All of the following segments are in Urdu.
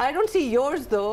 I don't see yours though.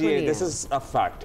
this is a fact।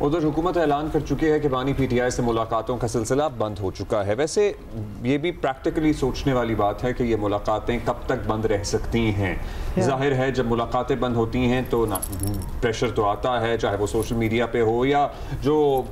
ادھر حکومت اعلان کر چکی ہے کہ بانی پی ٹی آئی سے ملاقاتوں کا سلسلہ بند ہو چکا ہے. ویسے یہ بھی پریکٹیکلی سوچنے والی بات ہے کہ یہ ملاقاتیں کب تک بند رہ سکتی ہیں. ظاہر ہے جب ملاقاتیں بند ہوتی ہیں تو پریشر تو آتا ہے, چاہے وہ سوشل میڈیا پہ ہو یا جو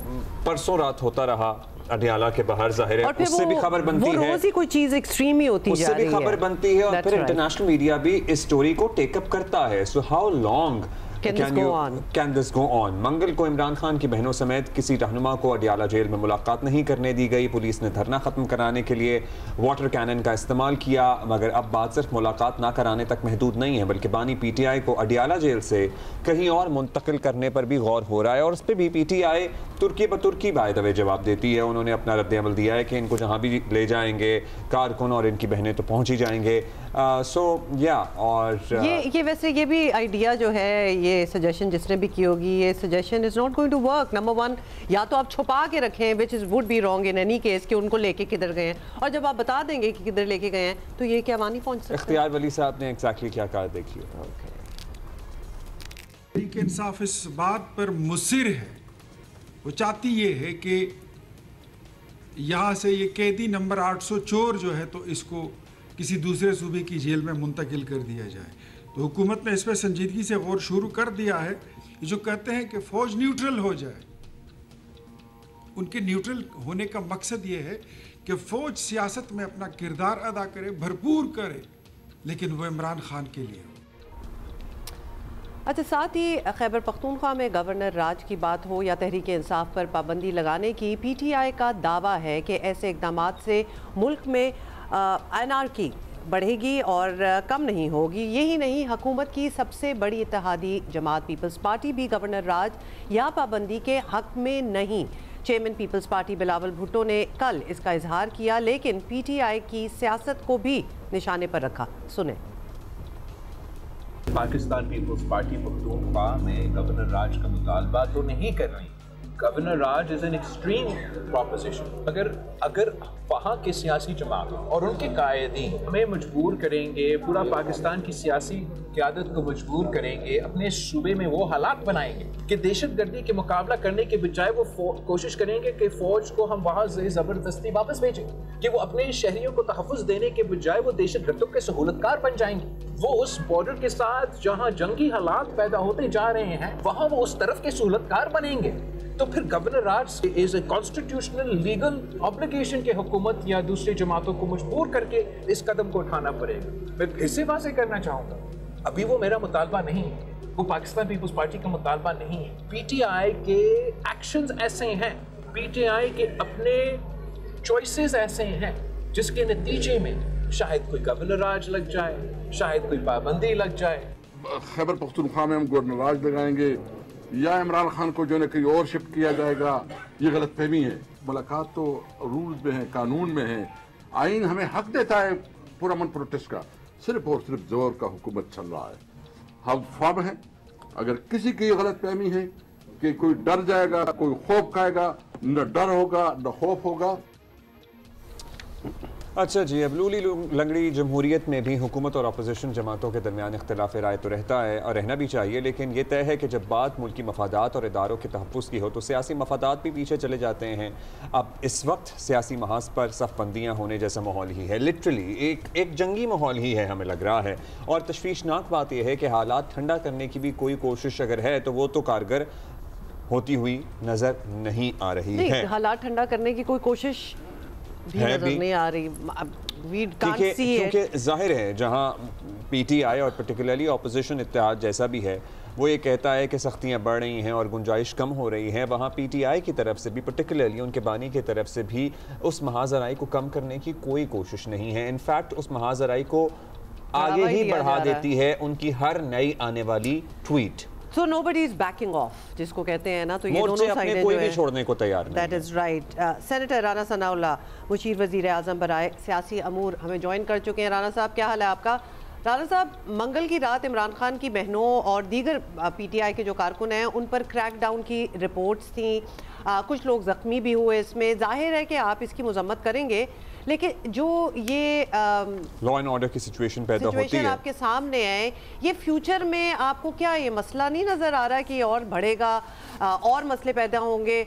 پرسوں رات ہوتا رہا اڈیالہ کے باہر. ظاہر ہے اس سے بھی خبر بنتی ہے, وہ روز ہی کوئی چیز ایکسٹریم ہی ہوتی جا رہی ہے, اس سے بھی خبر بنتی ہے, اور پھر انٹرنیشنل میڈیا بھی اس سٹوری کو ٹیک اپ کرتا ہے. So how long can this go on? منگل کو عمران خان کی بہنوں سمیت کسی رہنما کو اڈیالہ جیل میں ملاقات نہیں کرنے دی گئی. پولیس نے دھرنا ختم کرانے کے لیے واٹر کینن کا استعمال کیا, مگر اب بات صرف ملاقات نہ کرانے تک محدود نہیں ہے, بلکہ بانی پی ٹی آئی کو اڈیالہ جیل سے کہیں اور منتقل کرنے پر بھی غور ہو رہا ہے. اور اس پہ بھی P T I Turkey بترکی by the وے جواب دیتی ہے. انہوں نے اپنا رد عمل دیا ہے کہ ان کو جہاں بھی لے جائیں گے کارکن اور ان کی بہنیں تو پہنچ ہی جائیں گے. اور یہ ویسے یہ بھی آئیڈیا جو ہے, یہ سجیشن جس نے بھی کی ہوگی, یہ suggestion is not going to work. Number one, یا تو آپ چھپا کے رکھیں which would be wrong in any case کہ ان کو لے کے کدھر گئے ہیں, اور جب آپ بتا دیں گے کہ کدھر لے کے گئے ہیں تو یہ کیا وہاں نہیں پہنچ سکتے. اختیار ولی صاحب نے ایگزیکٹلی کیا کہا دیکھیے. تحریک انصاف اس بات پر مصر ہے, وہ چاہتی یہ ہے کہ یہاں سے یہ قیدی نمبر 800 چور جو ہے تو اس کو کسی دوسرے صوبے کی جیل میں منتقل کر دیا جائے. تو حکومت نے اس پہ سنجیدگی سے غور شروع کر دیا ہے. جو کہتے ہیں کہ فوج نیوٹرل ہو جائے, ان کے نیوٹرل ہونے کا مقصد یہ ہے کہ فوج سیاست میں اپنا کردار ادا کرے, بھرپور کرے, لیکن وہ عمران خان کے لیے. اچھا, ساتھ ہی خیبر پختونخوا میں گورنر راج کی بات ہو یا تحریک انصاف پر پابندی لگانے کی, پی ٹی آئی کا دعویٰ ہے کہ ایسے اقدامات سے ملک میں انارکی بڑھے گی اور کم نہیں ہوگی. یہی نہیں, حکومت کی سب سے بڑی اتحادی جماعت پیپلز پارٹی بھی گورنر راج یا پابندی کے حق میں نہیں. چیئرمین پیپلز پارٹی بلاول بھٹو نے کل اس کا اظہار کیا, لیکن پی ٹی آئی کی سیاست کو بھی نشانے پر رکھا. سنیں. پاکستان پیپلز پارٹی پختونخوا میں گورنر راج کا مطالبہ تو نہیں کر رہی. Governor Raj is an extreme proposition. اگر وہاں کے سیاسی جماعت اور ان کے قائدین ہمیں مجبور کریں گے, پورا پاکستان کی سیاسی قیادت کو مجبور کریں گے, اپنے صوبے میں وہ حالات بنائیں گے کہ دہشت گردی کے مقابلہ کرنے کے بجائے وہ کوشش کریں گے کہ فوج کو ہم وہاں سے زبردستی واپس بھیجیں, کہ وہ اپنے شہریوں کو تحفظ دینے کے بجائے وہ دہشت گردوں کے سہولت کار بن جائیں گے. وہ اس بارڈر کے ساتھ جہاں جنگی حالات پیدا ہوتے جا رہے ہیں وہاں وہ اس طرف کے سہولت کار بنیں گے. تو پھر گورنر راج از اے کانسٹیٹیوشنل لیگل آبلیگیشن کے حکومت یا دوسری جماعتوں کو مجبور کر کے اس قدم کو اٹھانا پڑے گا. میں پھر سے واضح کرنا چاہوں گا, ابھی وہ میرا مطالبہ نہیں ہے, وہ پاکستان پیپلز پارٹی کا مطالبہ نہیں ہے. پی ٹی آئی کے ایکشنز ایسے ہیں, پی ٹی آئی کے اپنے چوائسز ایسے ہیں جس کے نتیجے میں شاید کوئی گورنر راج لگ جائے, شاید کوئی پابندی لگ جائے. خیبر پختونخوا میں ہم گورنر راج لگائیں گے یا عمران خان کو جو ہے کہیں اور شفٹ کیا جائے گا, یہ غلط فہمی ہے. ملاقات تو رولز میں ہے, قانون میں ہے, آئین ہمیں حق دیتا ہے پرامن پروٹیسٹ کا. صرف اور صرف زور کا حکومت چل رہا ہے. ہم فارم ہیں, اگر کسی کی غلط فہمی ہے کہ کوئی ڈر جائے گا, کوئی خوف کھائے گا, نہ ڈر ہوگا نہ خوف ہوگا. اچھا جی, اب لولی لنگڑی جمہوریت میں بھی حکومت اور اپوزیشن جماعتوں کے درمیان اختلاف رائے تو رہتا ہے اور رہنا بھی چاہیے, لیکن یہ طے ہے کہ جب بات ملکی مفادات اور اداروں کے تحفظ کی ہو تو سیاسی مفادات بھی پیچھے چلے جاتے ہیں. اب اس وقت سیاسی محاذ پر صف بندیاں ہونے جیسا ماحول ہی ہے, لٹرلی ایک جنگی ماحول ہی ہے ہمیں لگ رہا ہے. اور تشویشناک بات یہ ہے کہ حالات ٹھنڈا کرنے کی بھی کوئی کوشش اگر ہے تو وہ تو کارگر ہوتی ہوئی نظر نہیں آ رہی ہے. حالات ٹھنڈا کرنے کی کوئی کوشش بھی نظر نہیں آ رہی, کیونکہ ظاہر ہے جہاں پی ٹی آئی اور پرٹیکولرلی اپوزیشن اتحاد جیسا بھی ہے وہ یہ کہتا ہے کہ سختیاں بڑھ رہی ہیں اور گنجائش کم ہو رہی ہے, وہاں پی ٹی آئی کی طرف سے بھی پرٹیکولرلی ان کے بانی کی طرف سے بھی اس محاذ آرائی کو کم کرنے کی کوئی کوشش نہیں ہے. انفیکٹ اس محاذ آرائی کو آگے ہی بڑھا دیتی ہے ان کی ہر نئی آنے والی tweet. So nobody is backing off, جس کو کہتے ہیں نا, تو یہ دونوں سائڈیں کوئی بھی چھوڑنے کو تیار نہیں. That is right. Senator Rana Sanaullah مشیر وزیر اعظم برائے سیاسی امور ہمیں جوائن کر چکے ہیں. رانا صاحب کیا حال ہے آپ کا؟ رانا صاحب, منگل کی رات عمران خان کی بہنوں اور دیگر پی ٹی آئی کے جو کارکن ہیں ان پر کریک ڈاؤن کی رپورٹس تھیں, کچھ لوگ زخمی بھی ہوئے. اس میں ظاہر ہے کہ آپ اس کی مذمت کریں گے, لیکن جو یہ لا اینڈ آرڈر کی سچویشن پیدا ہوتی ہے آپ کے سامنے ہے، یہ فیوچر میں آپ کو کیا یہ مسئلہ نہیں نظر آ رہا کہ یہ اور بڑھے گا، اور مسئلے پیدا ہوں گے؟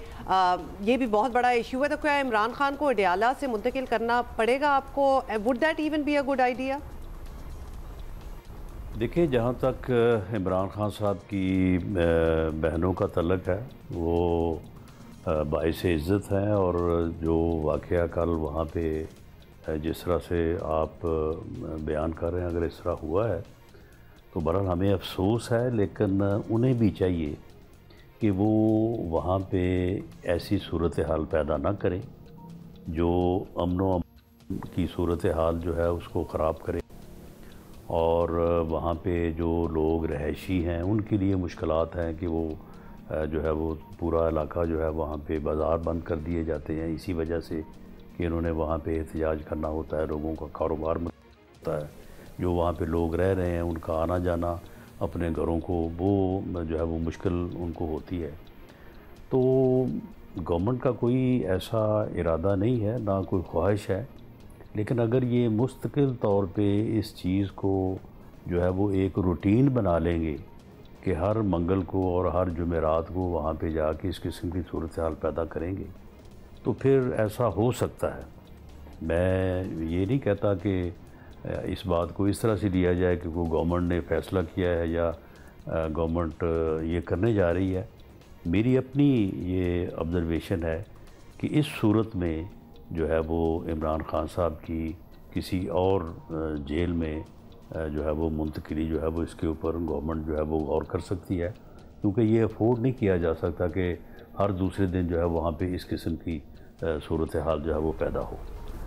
یہ بھی بہت بڑا ایشو ہے، تو کیا عمران خان کو اڈیالہ سے منتقل کرنا پڑے گا آپ کو؟ would that even be a good idea؟ دیکھیں، جہاں تک عمران خان صاحب کی بہنوں کا تعلق ہے، وہ باعث عزت ہیں، اور جو واقعہ کل وہاں پہ جس طرح سے آپ بیان کر رہے ہیں، اگر اس طرح ہوا ہے تو بہرحال ہمیں افسوس ہے، لیکن انہیں بھی چاہیے کہ وہ وہاں پہ ایسی صورتحال پیدا نہ کریں جو امن و امان کی صورتحال جو ہے اس کو خراب کرے، اور وہاں پہ جو لوگ رہائشی ہیں ان کے لیے مشکلات ہیں کہ وہ جو ہے وہ پورا علاقہ جو ہے وہاں پہ بازار بند کر دیے جاتے ہیں اسی وجہ سے کہ انہوں نے وہاں پہ احتجاج کرنا ہوتا ہے، لوگوں کا کاروبار ہوتا ہے، جو وہاں پہ لوگ رہ رہے ہیں ان کا آنا جانا اپنے گھروں کو، وہ جو ہے وہ مشکل ان کو ہوتی ہے۔ تو گورنمنٹ کا کوئی ایسا ارادہ نہیں ہے، نہ کوئی خواہش ہے، لیکن اگر یہ مستقل طور پہ اس چیز کو جو ہے وہ ایک روٹین بنا لیں گے کہ ہر منگل کو اور ہر جمعرات کو وہاں پہ جا کے اس قسم کی صورتحال پیدا کریں گے تو پھر ایسا ہو سکتا ہے۔ میں یہ نہیں کہتا کہ اس بات کو اس طرح سے لیا جائے کہ وہ گورنمنٹ نے فیصلہ کیا ہے یا گورنمنٹ یہ کرنے جا رہی ہے۔ میری اپنی یہ آبزرویشن ہے کہ اس صورت میں جو ہے وہ عمران خان صاحب کی کسی اور جیل میں جو ہے وہ منتقلی جو ہے وہ اس کے اوپر گورنمنٹ جو ہے وہ غور کر سکتی ہے، کیونکہ یہ افورڈ نہیں کیا جا سکتا کہ ہر دوسرے دن جو ہے وہاں پہ اس قسم کی صورتحال جو ہے وہ پیدا ہو۔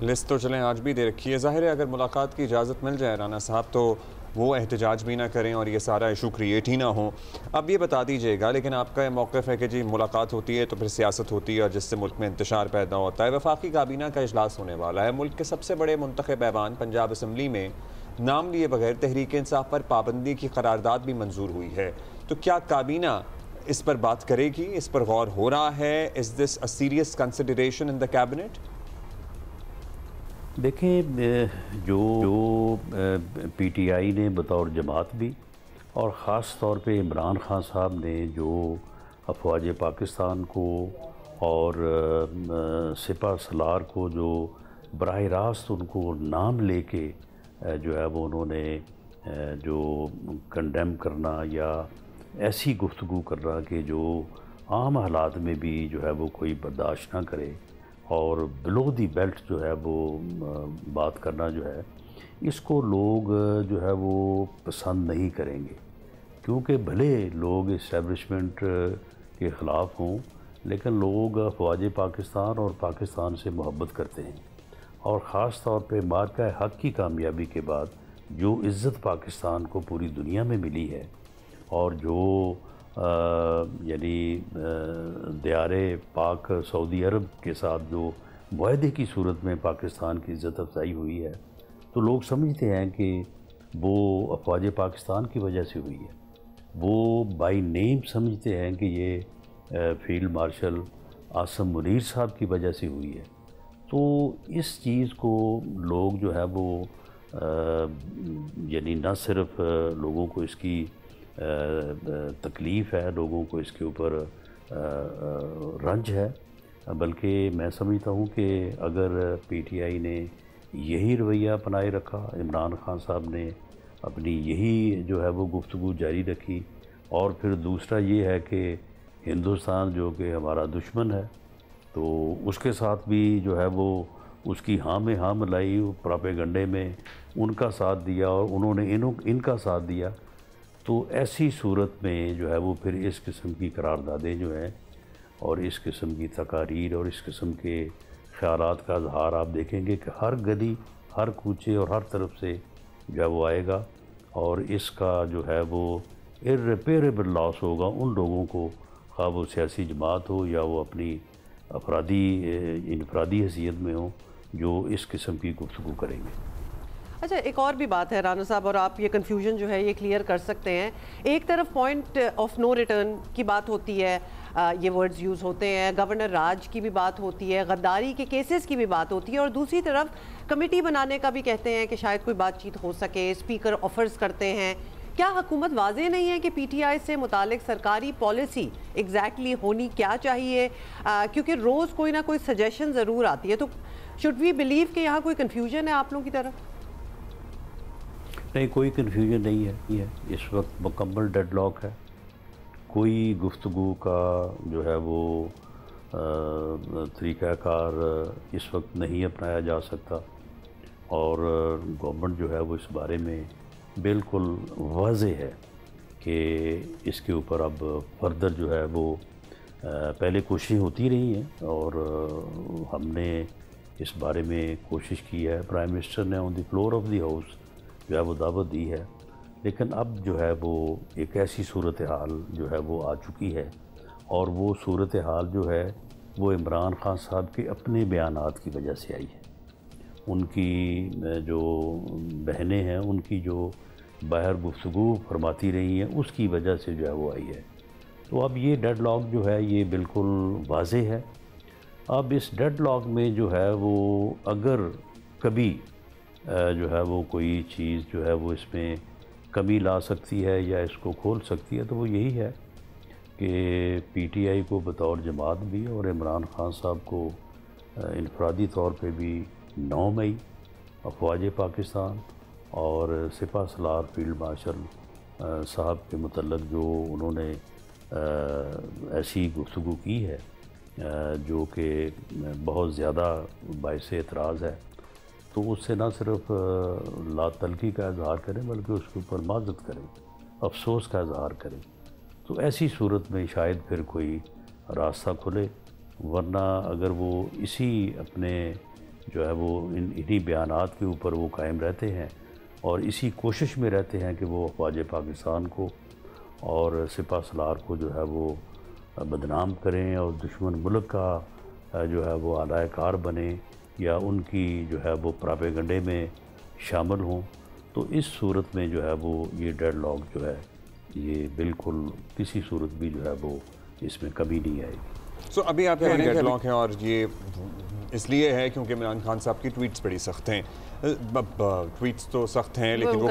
لسٹ تو چلیں آج بھی دے رکھی ہے، ظاہر ہے اگر ملاقات کی اجازت مل جائے رانا صاحب تو وہ احتجاج بھی نہ کریں اور یہ سارا ایشو کریٹ ہی نہ ہو۔ اب یہ بتا دیجئے گا، لیکن آپ کا یہ موقف ہے کہ جی ملاقات ہوتی ہے تو پھر سیاست ہوتی ہے اور جس سے ملک میں انتشار پیدا ہوتا ہے۔ وفاقی کابینہ کا اجلاس ہونے والا ہے، ملک کے سب سے بڑے منتخب ایوان پنجاب اسمبلی میں نام لیے بغیر تحریک انصاف پر پابندی کی قرارداد بھی منظور ہوئی ہے، تو کیا کابینہ اس پر بات کرے گی؟ اس پر غور ہو رہا ہے؟ Is this a serious consideration in the cabinet؟ دیکھیں، جو پی ٹی آئی نے بطور جماعت بھی اور خاص طور پہ عمران خان صاحب نے جو افواج پاکستان کو اور سپہ سالار کو جو براہ راست ان کو نام لے کے جو ہے وہ انہوں نے جو کنڈیم کرنا یا ایسی گفتگو کرنا کہ جو عام حالات میں بھی جو ہے وہ کوئی برداشت نہ کرے، اور بلو دی بیلٹ جو ہے وہ بات کرنا جو ہے، اس کو لوگ جو ہے وہ پسند نہیں کریں گے، کیونکہ بھلے لوگ اسٹیبلشمنٹ کے خلاف ہوں لیکن لوگ افواج پاکستان اور پاکستان سے محبت کرتے ہیں، اور خاص طور پہ مارکہ حق کی کامیابی کے بعد جو عزت پاکستان کو پوری دنیا میں ملی ہے، اور جو یعنی دیار پاک سعودی عرب کے ساتھ جو معاہدے کی صورت میں پاکستان کی عزت افزائی ہوئی ہے، تو لوگ سمجھتے ہیں کہ وہ افواج پاکستان کی وجہ سے ہوئی ہے، وہ بائی نیم سمجھتے ہیں کہ یہ فیلڈ مارشل عاصم منیر صاحب کی وجہ سے ہوئی ہے۔ تو اس چیز کو لوگ جو ہے وہ یعنی نہ صرف لوگوں کو اس کی تکلیف ہے، لوگوں کو اس کے اوپر رنج ہے، بلکہ میں سمجھتا ہوں کہ اگر پی ٹی آئی نے یہی رویہ اپنائے رکھا، عمران خان صاحب نے اپنی یہی جو ہے وہ گفتگو جاری رکھی، اور پھر دوسرا یہ ہے کہ ہندوستان جو کہ ہمارا دشمن ہے تو اس کے ساتھ بھی جو ہے وہ اس کی ہاں میں ہاں ملائی، پراپیگنڈے میں ان کا ساتھ دیا اور انہوں نے ان کا ساتھ دیا، تو ایسی صورت میں جو ہے وہ پھر اس قسم کی قراردادیں جو ہیں اور اس قسم کی تقاریر اور اس قسم کے خیالات کا اظہار آپ دیکھیں گے کہ ہر گلی، ہر کوچے اور ہر طرف سے جو ہے وہ آئے گا، اور اس کا جو ہے وہ irreparable لاس ہوگا ان لوگوں کو، خواہ وہ سیاسی جماعت ہو یا وہ اپنی انفرادی حیثیت میں ہوں، جو اس قسم کی گفتگو کریں گے۔ اچھا ایک اور بھی بات ہے رانا صاحب، اور آپ یہ کنفیوژن جو ہے یہ کلیئر کر سکتے ہیں. ایک طرف پوائنٹ آف نو ریٹرن کی بات ہوتی ہے، یہ ورڈز یوز ہوتے ہیں، گورنر راج کی بھی بات ہوتی ہے، غداری کے کیسز کی بھی بات ہوتی ہے، اور دوسری طرف کمیٹی بنانے کا بھی کہتے ہیں کہ شاید کوئی بات چیت ہو سکے، اسپیکر آفرز کرتے ہیں. کیا حکومت واضح نہیں ہے کہ پی ٹی آئی سے متعلق سرکاری پالیسی ایگزیکٹلی ہونی کیا چاہیے؟ کیونکہ روز کوئی نہ کوئی سجیشن ضرور آتی ہے، تو شوڈ وی بلیو کہ یہاں کوئی کنفیوژن ہے آپ لوگوں کی طرف؟ نہیں، کوئی کنفیوژن نہیں ہے. اس وقت مکمل ڈیڈ لاک ہے. کوئی گفتگو کا جو ہے وہ طریقہ کار اس وقت نہیں اپنایا جا سکتا، اور گورنمنٹ جو ہے وہ اس بارے میں بالکل واضح ہے کہ اس کے اوپر اب فردر جو ہے وہ پہلے کوششیں ہوتی رہی ہیں، اور ہم نے اس بارے میں کوشش کی ہے. پرائم منسٹر نے آن دی فلور آف دی ہاؤس جو ہے وہ دعوت دی ہے، لیکن اب جو ہے وہ ایک ایسی صورتحال جو ہے وہ آ چکی ہے، اور وہ صورتحال جو ہے وہ عمران خان صاحب کے اپنے بیانات کی وجہ سے آئی ہے. ان کی جو بہنیں ہیں ان کی جو باہر گفتگو فرماتی رہی ہیں اس کی وجہ سے جو ہے وہ آئی ہے. تو اب یہ ڈیڈ لاک جو ہے یہ بالکل واضح ہے. اب اس ڈیڈ لاک میں جو ہے وہ اگر کبھی جو ہے وہ کوئی چیز جو ہے وہ اس میں کمی لا سکتی ہے یا اس کو کھول سکتی ہے، تو وہ یہی ہے کہ پی ٹی آئی کو بطور جماعت بھی اور عمران خان صاحب کو انفرادی طور پہ بھی 9 مئی افواج پاکستان اور سپہ سالار فیلڈ مارشل صاحب کے متعلق جو انہوں نے ایسی گفتگو کی ہے جو کہ بہت زیادہ باعث اعتراض ہے، تو اس سے نہ صرف لا تلقی کا اظہار کریں بلکہ اس کے اوپر معذرت کریں، افسوس کا اظہار کریں. تو ایسی صورت میں شاید پھر کوئی راستہ کھلے، ورنہ اگر وہ اسی اپنے جو ہے وہ انہی بیانات کے اوپر وہ قائم رہتے ہیں اور اسی کوشش میں رہتے ہیں کہ وہ افواج پاکستان کو اور سپہ سالار کو جو ہے وہ بدنام کریں اور دشمن ملک کا جو ہے وہ اعلی کار بنیں یا ان کی جو ہے وہ پراپیگنڈے میں شامل ہوں، تو اس صورت میں جو ہے وہ یہ ڈیڈ لاک جو ہے یہ بالکل کسی صورت بھی جو ہے وہ اس میں کمی نہیں آئے گی. سو ابھی آپ کہہ رہے ہیں ڈیڈ لاک ہیں، اور یہ اس لیے ہے کیونکہ عمران خان صاحب کی ٹویٹس بڑی سخت ہیں. ٹویٹس تو سخت ہیں لیکن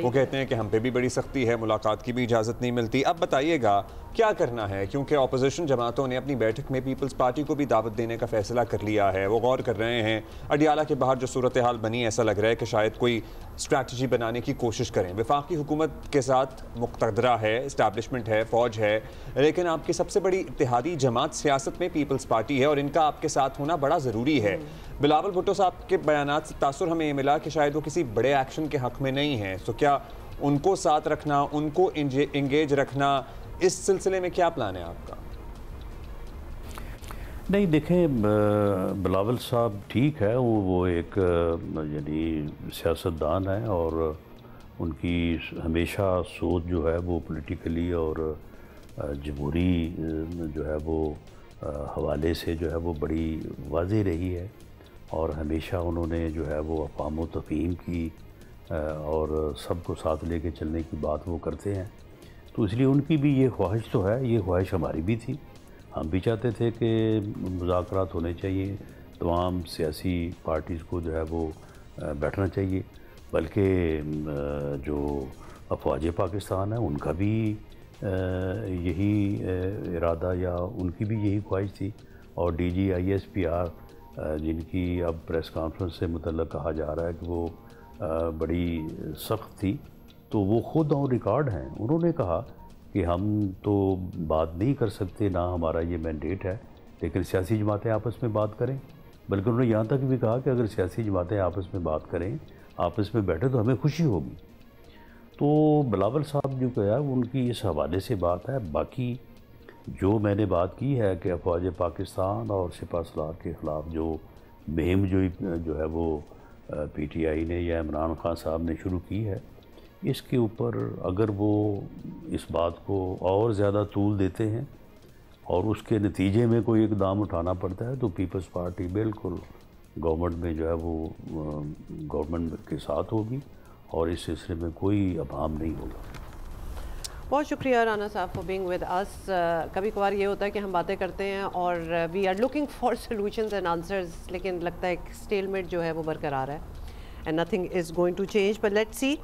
وہ کہتے ہیں کہ ہم پہ بھی بڑی سختی ہے، ملاقات کی بھی اجازت نہیں ملتی. اب بتائیے گا کیا کرنا ہے، کیونکہ اپوزیشن جماعتوں نے اپنی بیٹھک میں پیپلز پارٹی کو بھی دعوت دینے کا فیصلہ کر لیا ہے. وہ غور کر رہے ہیں اڈیالہ کے باہر جو صورتحال بنی، ایسا لگ رہا ہے کہ شاید کوئی اسٹریٹجی بنانے کی کوشش کریں. وفاقی حکومت کے ساتھ مقتدرہ ہے، اسٹیبلشمنٹ ہے، فوج ہے، لیکن آپ کی سب سے بڑی اتحادی جماعت سیاست میں پیپلز پارٹی ہے، اور ان کا آپ کے ساتھ ہونا بڑا ضروری ہے. بلاول بھٹو صاحب کے بیانات سے تاثر ہمیں یہ ملا کہ شاید وہ کسی بڑے ایکشن کے حق میں نہیں ہیں. سو کیا ان کو ساتھ رکھنا، ان کو انگیج رکھنا، اس سلسلے میں کیا پلان ہے آپ کا؟ نہیں دیکھیں، بلاول صاحب ٹھیک ہے، وہ ایک یعنی سیاستدان ہیں اور ان کی ہمیشہ سوچ جو ہے وہ پولیٹیکلی اور جمہوری جو ہے وہ حوالے سے جو ہے وہ بڑی واضح رہی ہے، اور ہمیشہ انہوں نے جو ہے وہ افہام و تفہیم کی اور سب کو ساتھ لے کے چلنے کی بات وہ کرتے ہیں. تو اس لیے ان کی بھی یہ خواہش تو ہے، یہ خواہش ہماری بھی تھی. ہم بھی چاہتے تھے کہ مذاکرات ہونے چاہیے، تمام سیاسی پارٹیز کو جو ہے وہ بیٹھنا چاہیے، بلکہ جو افواج پاکستان ہیں ان کا بھی یہی ارادہ یا ان کی بھی یہی خواہش تھی. اور D G I S P R جن کی اب پریس کانفرنس سے متعلق کہا جا رہا ہے کہ وہ بڑی سخت تھی، تو وہ خود آن ریکارڈ ہیں. انہوں نے کہا کہ ہم تو بات نہیں کر سکتے، نہ ہمارا یہ مینڈیٹ ہے، لیکن سیاسی جماعتیں آپس میں بات کریں. بلکہ انہوں نے یہاں تک بھی کہا کہ اگر سیاسی جماعتیں آپس میں بات کریں، آپس میں بیٹھے تو ہمیں خوشی ہوگی. تو بلاول صاحب جو کہا ان کی اس حوالے سے بات ہے. باقی جو میں نے بات کی ہے کہ افواج پاکستان اور سپہ سالار کے خلاف جو مہم جو ہے وہ پی ٹی آئی نے یا عمران خان صاحب نے شروع کی ہے، اس کے اوپر اگر وہ اس بات کو اور زیادہ طول دیتے ہیں اور اس کے نتیجے میں کوئی اقدام اٹھانا پڑتا ہے تو پیپلز پارٹی بالکل گورنمنٹ میں جو ہے وہ گورنمنٹ کے ساتھ ہوگی اور اس سلسلے میں کوئی ابہام نہیں ہوگا. بہت شکریہ رانا صاحب فار بینگ ود اس. کبھی کبھار یہ ہوتا ہے کہ ہم باتیں کرتے ہیں اور we are looking for solutions and answers, لیکن لگتا ہے ایک اسٹیل میٹ جو ہے وہ برقرار ہے and nothing is going to change, but let's see.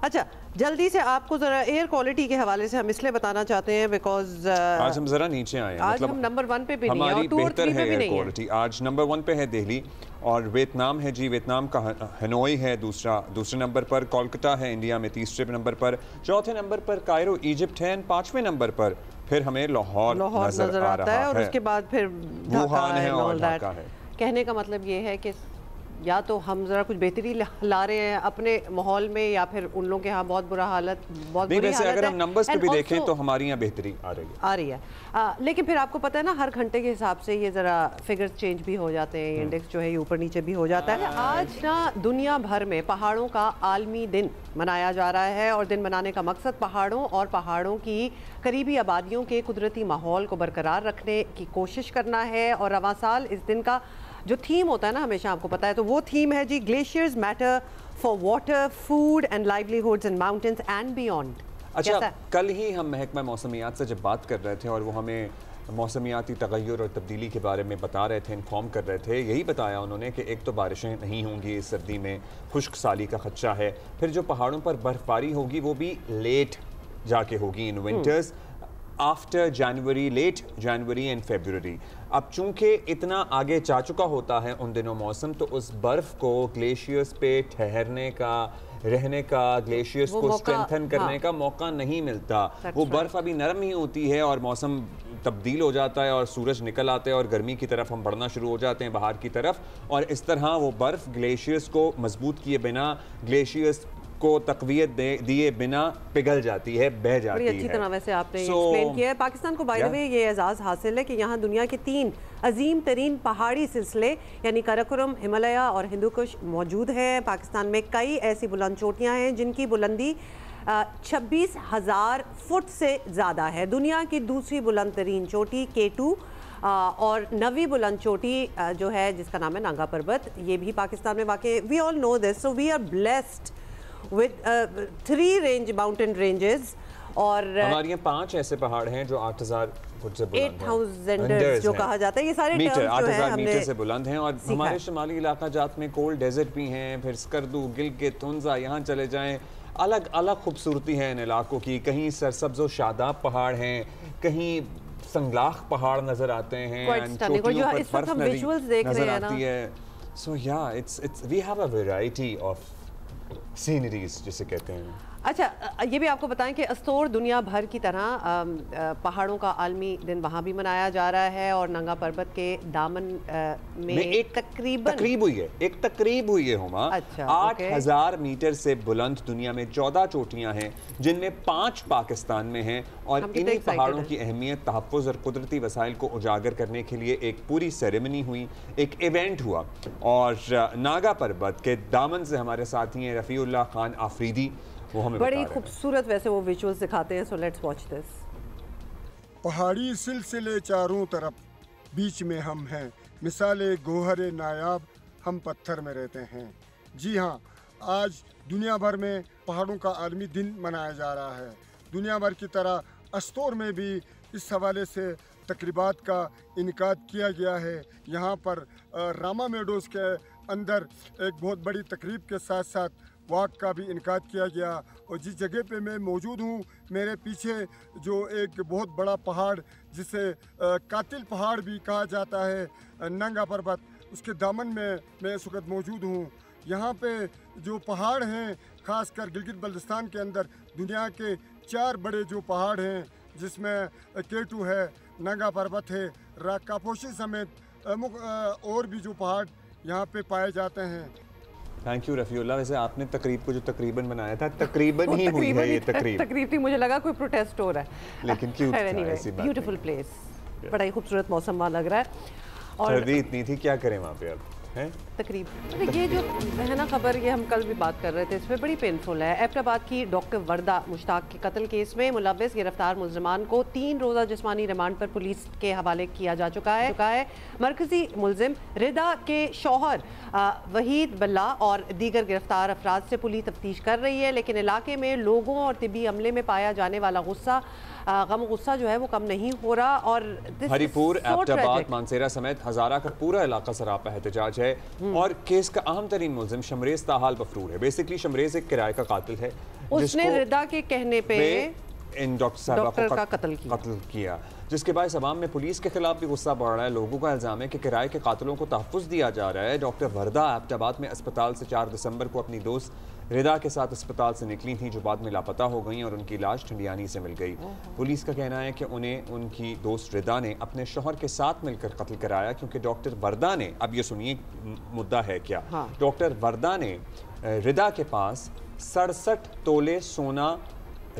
اچھا جلدی سے آپ کو ذرا ایئر کوالٹی کے حوالے سے ہم اس لیے بتانا چاہتے ہیں بیکاز آج ہم ذرا نیچے آئے ہیں, آج ہم نمبر 1 پہ بھی نہیں ہیں اور 2 اور 3 پہ بھی نہیں ہیں. آج نمبر 1 پہ ہے دہلی اور ویتنام ہے جی, ویتنام کا ہنوئی ہے دوسرے نمبر پر, کولکتہ ہے انڈیا میں تیسرے نمبر پر, چوتھے نمبر پر کائرو ایجپٹ ہے, پانچویں نمبر پر پھر ہمیں لاہور نظر آ رہا ہے اور اس کے بعد پھر ووہان ہے اور ڈھاکہ ہے. کہنے کا مطلب یہ ہے کہ یا تو ہم ذرا کچھ بہتری لا رہے ہیں اپنے ماحول میں یا پھر ان لوگوں کے ہاں بہت بری حالت ہے. اگر ہم نمبرز پہ بھی دیکھیں تو ہماری یہاں بہتری آ رہی ہے. لیکن پھر آپ کو پتہ ہے نا ہر گھنٹے کے حساب سے یہ ذرا فگرز چینج بھی ہو جاتے ہیں, انڈیکس جو ہے یہ اوپر نیچے بھی ہو جاتا ہے. آج نا دنیا بھر میں پہاڑوں کا عالمی دن منایا جا رہا ہے اور دن منانے کا مقصد پہاڑوں اور پہاڑوں کی قریبی آبادیوں کے قدرتی ماحول کو برقرار رکھنے کی کوشش کرنا ہے. اور رواں سال اس دن کا جو تھیم ہوتا ہے نا ہمیشہ آپ کو پتا ہے, تو وہ تھیم ہے جی glaciers matter for water, food and livelihoods in mountains and beyond. اچھا کل ہی ہم محکمہ موسمیات سے جب بات کر رہے تھے اور وہ ہمیں موسمیاتی تغیر اور تبدیلی کے بارے میں بتا رہے تھے, انفارم کر رہے تھے, یہی بتایا انہوں نے کہ ایک تو بارشیں نہیں ہوں گی اس سردی میں, خشک سالی کا خدشہ ہے, پھر جو پہاڑوں پر برف باری ہوگی وہ بھی لیٹ جا کے ہوگی in winters after January, late January and February. اب چونکہ اتنا آگے جا چکا ہوتا ہے ان دنوں موسم, تو اس برف کو گلیشیئرز پہ ٹھہرنے کا, رہنے کا, گلیشیئرز کو سٹرینتھن کرنے کا موقع نہیں ملتا. وہ برف ابھی نرم ہی ہوتی ہے اور موسم تبدیل ہو جاتا ہے اور سورج نکل آتا ہے اور گرمی کی طرف ہم بڑھنا شروع ہو جاتے ہیں, باہر کی طرف, اور اس طرح وہ برف گلیشیئرز کو مضبوط کیے بنا, گلیشیئرز کو تقویت دیے بنا پگھل جاتی ہے, بہہ جاتی ہے. بڑی اچھی طرح ویسے آپ نے ایکسپلین کیا ہے. پاکستان کو بائی دی وے یہ اعزاز حاصل ہے کہ یہاں دنیا کے 3 عظیم ترین پہاڑی سلسلے یعنی کراکورم, ہمالیہ اور ہندو کش موجود ہیں. پاکستان میں کئی ایسی بلند چوٹیاں ہیں جن کی بلندی 26,000 فٹ سے زیادہ ہے. دنیا کی دوسری بلند ترین چوٹی K2 اور 9ویں بلند چوٹی جو ہے جس کا نام ہے نانگا پربت, یہ بھی پاکستان میں واقع ہے. We all know this, so we are blessed with 3 mountain ranges. اور ہمارے یہاں 5 ایسے پہاڑ ہیں جو 8,000 فٹ سے بلند ہیں, 8,000 جو کہا جاتا ہے. یہ سارے ٹرمز جو ہیں 8,000 میٹر سے بلند ہیں. اور ہمارے شمالی علاقہ جات میں کولڈ ڈیزرٹ بھی ہیں, پھر سکردو, گلگت, ہنزا, یہاں چلے جائیں, الگ الگ خوبصورتی ہے ان علاقوں کی. کہیں سرسبز و شاداب پہاڑ ہیں, کہیں سنگلاخ پہاڑ نظر آتے ہیں, چوٹیوں پر برف نظر آتی ہے. So yeah, we have a variety of sceneries جسے کہتے ہیں. اچھا یہ بھی آپ کو بتائیں کہ استور دنیا بھر کی طرح پہاڑوں کا عالمی دن وہاں بھی منایا جا رہا ہے اور ننگا پربت کے دامن میں ایک تقریب ہوئی ہے ہما. 8,000 میٹر سے بلند دنیا میں 14 چوٹیاں ہیں جن میں 5 پاکستان میں ہیں, اور انہی پہاڑوں کی اہمیت, تحفظ اور قدرتی وسائل کو اجاگر کرنے کے لیے ایک پوری سیریمنی ہوئی, ایک ایونٹ ہوا. اور ناگا پربت کے دامن سے ہمارے ساتھی ہیں رفیع اللہ خان آفریدی, بڑی خوبصورت ویسے وہ ویژولز دکھاتے ہیں. So let's watch this. پہاڑی سلسلے چاروں طرف, بیچ میں ہم ہیں, مثال گوہر نایاب, ہم پتھر میں رہتے ہیں. جی ہاں, آج دنیا بھر میں پہاڑوں کا عالمی دن منایا جا رہا ہے. دنیا بھر کی طرح استور میں بھی اس حوالے سے تقریبات کا انعقاد کیا گیا ہے. یہاں پر راما میڈوز کے اندر ایک بہت بڑی تقریب کے ساتھ ساتھ واک کا بھی انعقاد کیا گیا. اور جس جگہ پہ میں موجود ہوں, میرے پیچھے جو ایک بہت بڑا پہاڑ جسے قاتل پہاڑ بھی کہا جاتا ہے, ننگا پربت, اس کے دامن میں میں اس وقت موجود ہوں. یہاں پہ جو پہاڑ ہیں, خاص کر گلگت بلتستان کے اندر دنیا کے 4 بڑے جو پہاڑ ہیں, جس میں K2 ہے, ننگا پربت ہے, راکاپوشی سمیت اور بھی جو پہاڑ یہاں پہ پائے جاتے ہیں. تھینک یو رفیع اللہ. ویسے آپ نے تقریب کو جو تقریباً بنایا تھا, تقریباً ہی ہوئی ہے یہ تقریب تھی, مجھے لگا کوئی پروٹیسٹ ہو رہا ہے, لیکن کیوں ایسی بات. بیوٹیفل پلیس, بڑا ہی خوبصورت موسم وہاں لگ رہا ہے. اور سردی اتنی تھی, کیا کریں وہاں پہ اب. تقریب یہ جو ہے نا خبر، یہ ہم کل بھی بات کر رہے تھے، اس میں بڑی پینفل ہے۔ ایبٹ آباد کی ڈاکٹر وردہ مشتاق کے قتل کیس میں ملوث گرفتار ملزمان کو 3 روزہ جسمانی ریمانڈ پر پولیس کے حوالے کیا جا چکا ہے۔ مرکزی ملزم ردا کے شوہر وحید بلّہ اور دیگر گرفتار افراد سے پولیس تفتیش کر رہی ہے، لیکن علاقے میں لوگوں اور طبی عملے میں پایا جانے والا غصہ جو ہے وہ کم نہیں ہو رہا، اور ہری پور، ایبٹ آباد، مانسیرہ سمیت ہزارہ کا پورا علاقہ سراپا احتجاج ہے، اور کیس کا اہم ترین ملزم شمریز تاحال مفرور ہے۔ بیسیکلی شمریز ایک کرائے کا قاتل ہے، اس نے ردا کے کہنے پہ ان ڈاکٹر صاحبہ کو قتل کیا، جس کے باعث عوام میں پولیس کے خلاف بھی غصہ بڑھ رہا ہے۔ لوگوں کا الزام ہے کہ کرائے کے قاتلوں کو تحفظ دیا جا رہا ہے۔ ڈاکٹر وردہ ایبٹ آباد میں اسپتال سے 4 دسمبر کو اپنی دوست ردا کے ساتھ اسپتال سے نکلی تھیں، جو بعد میں لاپتہ ہو گئیں اور ان کی لاش ٹھنڈیانی سے مل گئی۔ پولیس کا کہنا ہے کہ انہیں ان کی دوست ردا نے اپنے شوہر کے ساتھ مل کر قتل کرایا، کیونکہ ڈاکٹر وردہ نے، اب یہ سنیے مدعا ہے کیا، ڈاکٹر وردہ نے ردا کے پاس 67 تولے سونا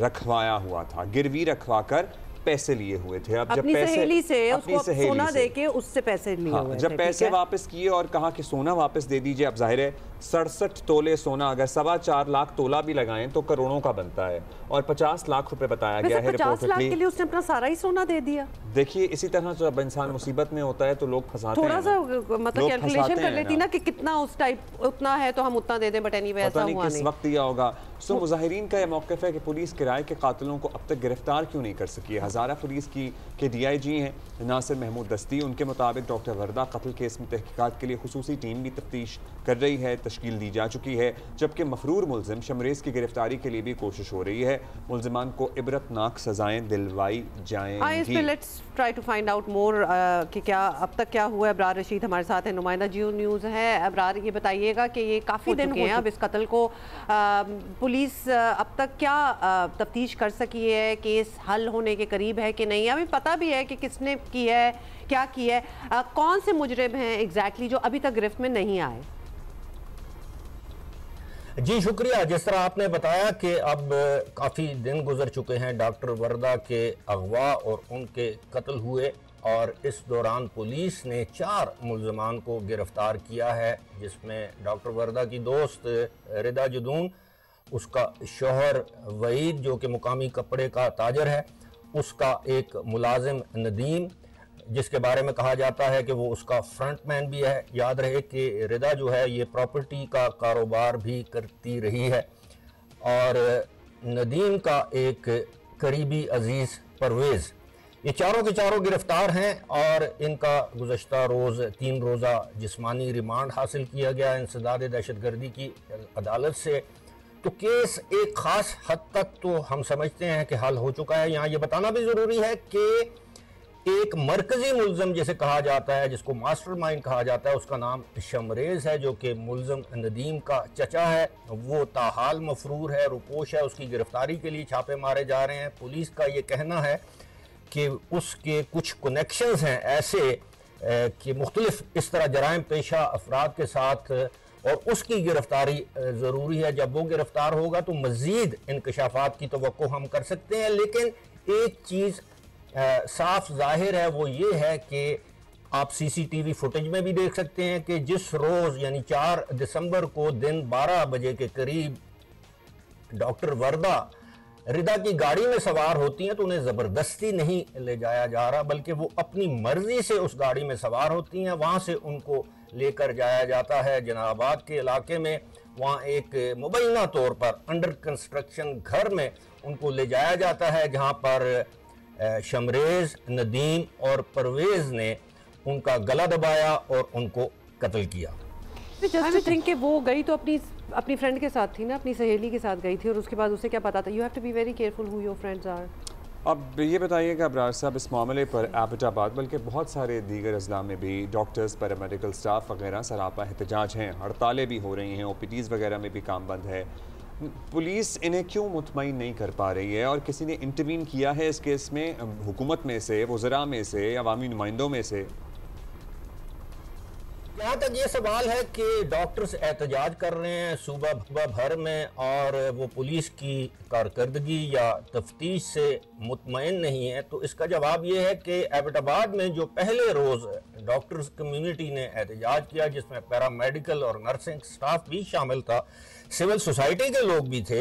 رکھوایا ہوا تھا، گروی رکھوا کر پیسے لیے ہوئے تھے۔ اب جب اپنی سہیلی سے اس کو سونا دے کے اس سے پیسے لیے ہوئے تھے، جب پیسے واپس کیے اور کہا کہ سونا واپس دے دیجئے، اب ظاہر ہے 67 تولے سونا اگر 4.25 لاکھ تولہ بھی لگائیں تو کروڑوں کا بنتا ہے، اور 50 لاکھ روپے بتایا گیا ہے۔ 50 لاکھ کے لیے اس نے اپنا سارا ہی سونا دے دیا۔ دیکھیے اسی طرح جب انسان مصیبت میں ہوتا ہے تو لوگ پھنساتے ہیں، تھوڑا سا مطلب کیلکولیشن کر لیتی نا کہ کتنا اس ٹائپ اتنا ہے تو ہم اتنا دے دیں، بٹ اینی وے ایسا ہوا نہیں۔ پتہ نہیں کس وقت دیا ہوگا۔ سو مظاہرین کا یہ موقف ہے کہ پولیس کرائے کے قاتلوں کو اب تک گرفتار کیوں نہیں کر سکی ہے۔ ہزارہ پولیس کے ڈی آئی جی ہیں ناصر محمود دستی، ان کے مطابق ڈاکٹر وردہ قتل کیس میں تحقیقات کے لیے خصوصی ٹیم بھی تفتیش کر رہی ہے، تشکیل دی جا چکی ہے، جبکہ مفرور ملزم شمریز کی گرفتاری کے لیے بھی کوشش ہو رہی ہے۔ ملزمان کو عبرتناک سزائیں دلوائی جائیں گی۔ Let's try to find out more کہ کیا اب تک کیا ہوا ہے۔ ابرار رشید ہمارے ساتھ ہیں، نمائندہ جیو نیوز ہے۔ ابرار یہ بتائیے گا کہ یہ کافی دن ہوئے ہیں اب اس قتل کو، پولیس اب تک کیا تفتیش کر سکی ہے، کیس حل ہونے کے قریب ہے کہ نہیں؟ ابھی پتہ بھی ہے کہ کس نے کی ہے، کیا کی ہے، کون سے مجرم ہیں ایگزیکٹلی جو ابھی تک گرفت میں نہیں آئے؟ جی شکریہ۔ جس طرح آپ نے بتایا کہ اب کافی دن گزر چکے ہیں ڈاکٹر وردہ کے اغوا اور ان کے قتل ہوئے، اور اس دوران پولیس نے 4 ملزمان کو گرفتار کیا ہے، جس میں ڈاکٹر وردہ کی دوست ردا جدون، اس کا شوہر وحید جو کہ مقامی کپڑے کا تاجر ہے، اس کا ایک ملازم ندیم جس کے بارے میں کہا جاتا ہے کہ وہ اس کا فرنٹ مین بھی ہے۔ یاد رہے کہ ردا جو ہے یہ پراپرٹی کا کاروبار بھی کرتی رہی ہے، اور ندیم کا ایک قریبی عزیز پرویز، یہ چاروں کے چاروں گرفتار ہیں، اور ان کا گزشتہ روز 3 روزہ جسمانی ریمانڈ حاصل کیا گیا انسداد دہشت گردی کی عدالت سے۔ تو کیس ایک خاص حد تک تو ہم سمجھتے ہیں کہ حل ہو چکا ہے۔ یہاں یہ بتانا بھی ضروری ہے کہ ایک مرکزی ملزم جسے کہا جاتا ہے، جس کو ماسٹر مائنڈ کہا جاتا ہے، اس کا نام شمریز ہے، جو کہ ملزم ندیم کا چچا ہے، وہ تاحال مفرور ہے، روپوش ہے، اس کی گرفتاری کے لیے چھاپے مارے جا رہے ہیں۔ پولیس کا یہ کہنا ہے کہ اس کے کچھ کنیکشنز ہیں ایسے کہ مختلف اس طرح جرائم پیشہ افراد کے ساتھ، اور اس کی گرفتاری ضروری ہے۔ جب وہ گرفتار ہوگا تو مزید انکشافات کی توقع ہم کر سکتے ہیں، لیکن ایک چیز صاف ظاہر ہے، وہ یہ ہے کہ آپ سی سی ٹی وی فوٹیج میں بھی دیکھ سکتے ہیں کہ جس روز یعنی 4 دسمبر کو دن 12 بجے کے قریب ڈاکٹر وردہ ردا کی گاڑی میں سوار ہوتی ہیں تو انہیں زبردستی نہیں لے جایا جا رہا، بلکہ وہ اپنی مرضی سے اس گاڑی میں سوار ہوتی ہیں، وہاں سے ان کو لے کر جایا جاتا ہے جناب آباد کے علاقے میں۔ وہاں ایک مبینہ طور پر انڈر کنسٹرکشن گھر میں ان کو لے جایا جاتا ہے، جہاں پر شمریز، ندیم اور پرویز نے ان کا گلا دبایا اور ان کو قتل کیا۔ کہ وہ گئی تو اپنی فرینڈ کے ساتھ تھی نا، اپنی سہیلی کے ساتھ گئی تھی، اور اس کے بعد اسے کیا پتا تھا؟ You have to be very careful who your friends are. اب یہ بتائیے کہ ابرار صاحب اس معاملے پر ایبٹ آباد بلکہ بہت سارے دیگر اضلاع میں بھی ڈاکٹرز، پیرامیڈیکل سٹاف وغیرہ سراپا احتجاج ہیں، ہڑتالیں بھی ہو رہی ہیں، او پی ڈیز وغیرہ میں بھی کام بند ہے۔ پولیس انہیں کیوں مطمئن نہیں کر پا رہی ہے، اور کسی نے انٹروین کیا ہے اس کیس میں حکومت میں سے، وزراء میں سے، عوامی نمائندوں میں سے؟ جہاں تک یہ سوال ہے کہ ڈاکٹرز احتجاج کر رہے ہیں صوبہ بھر میں اور وہ پولیس کی کارکردگی یا تفتیش سے مطمئن نہیں ہے، تو اس کا جواب یہ ہے کہ ایبٹ آباد میں جو پہلے روز ڈاکٹرز کمیونٹی نے احتجاج کیا، جس میں پیرامیڈیکل اور نرسنگ سٹاف بھی شامل تھا، سول سوسائٹی کے لوگ بھی تھے،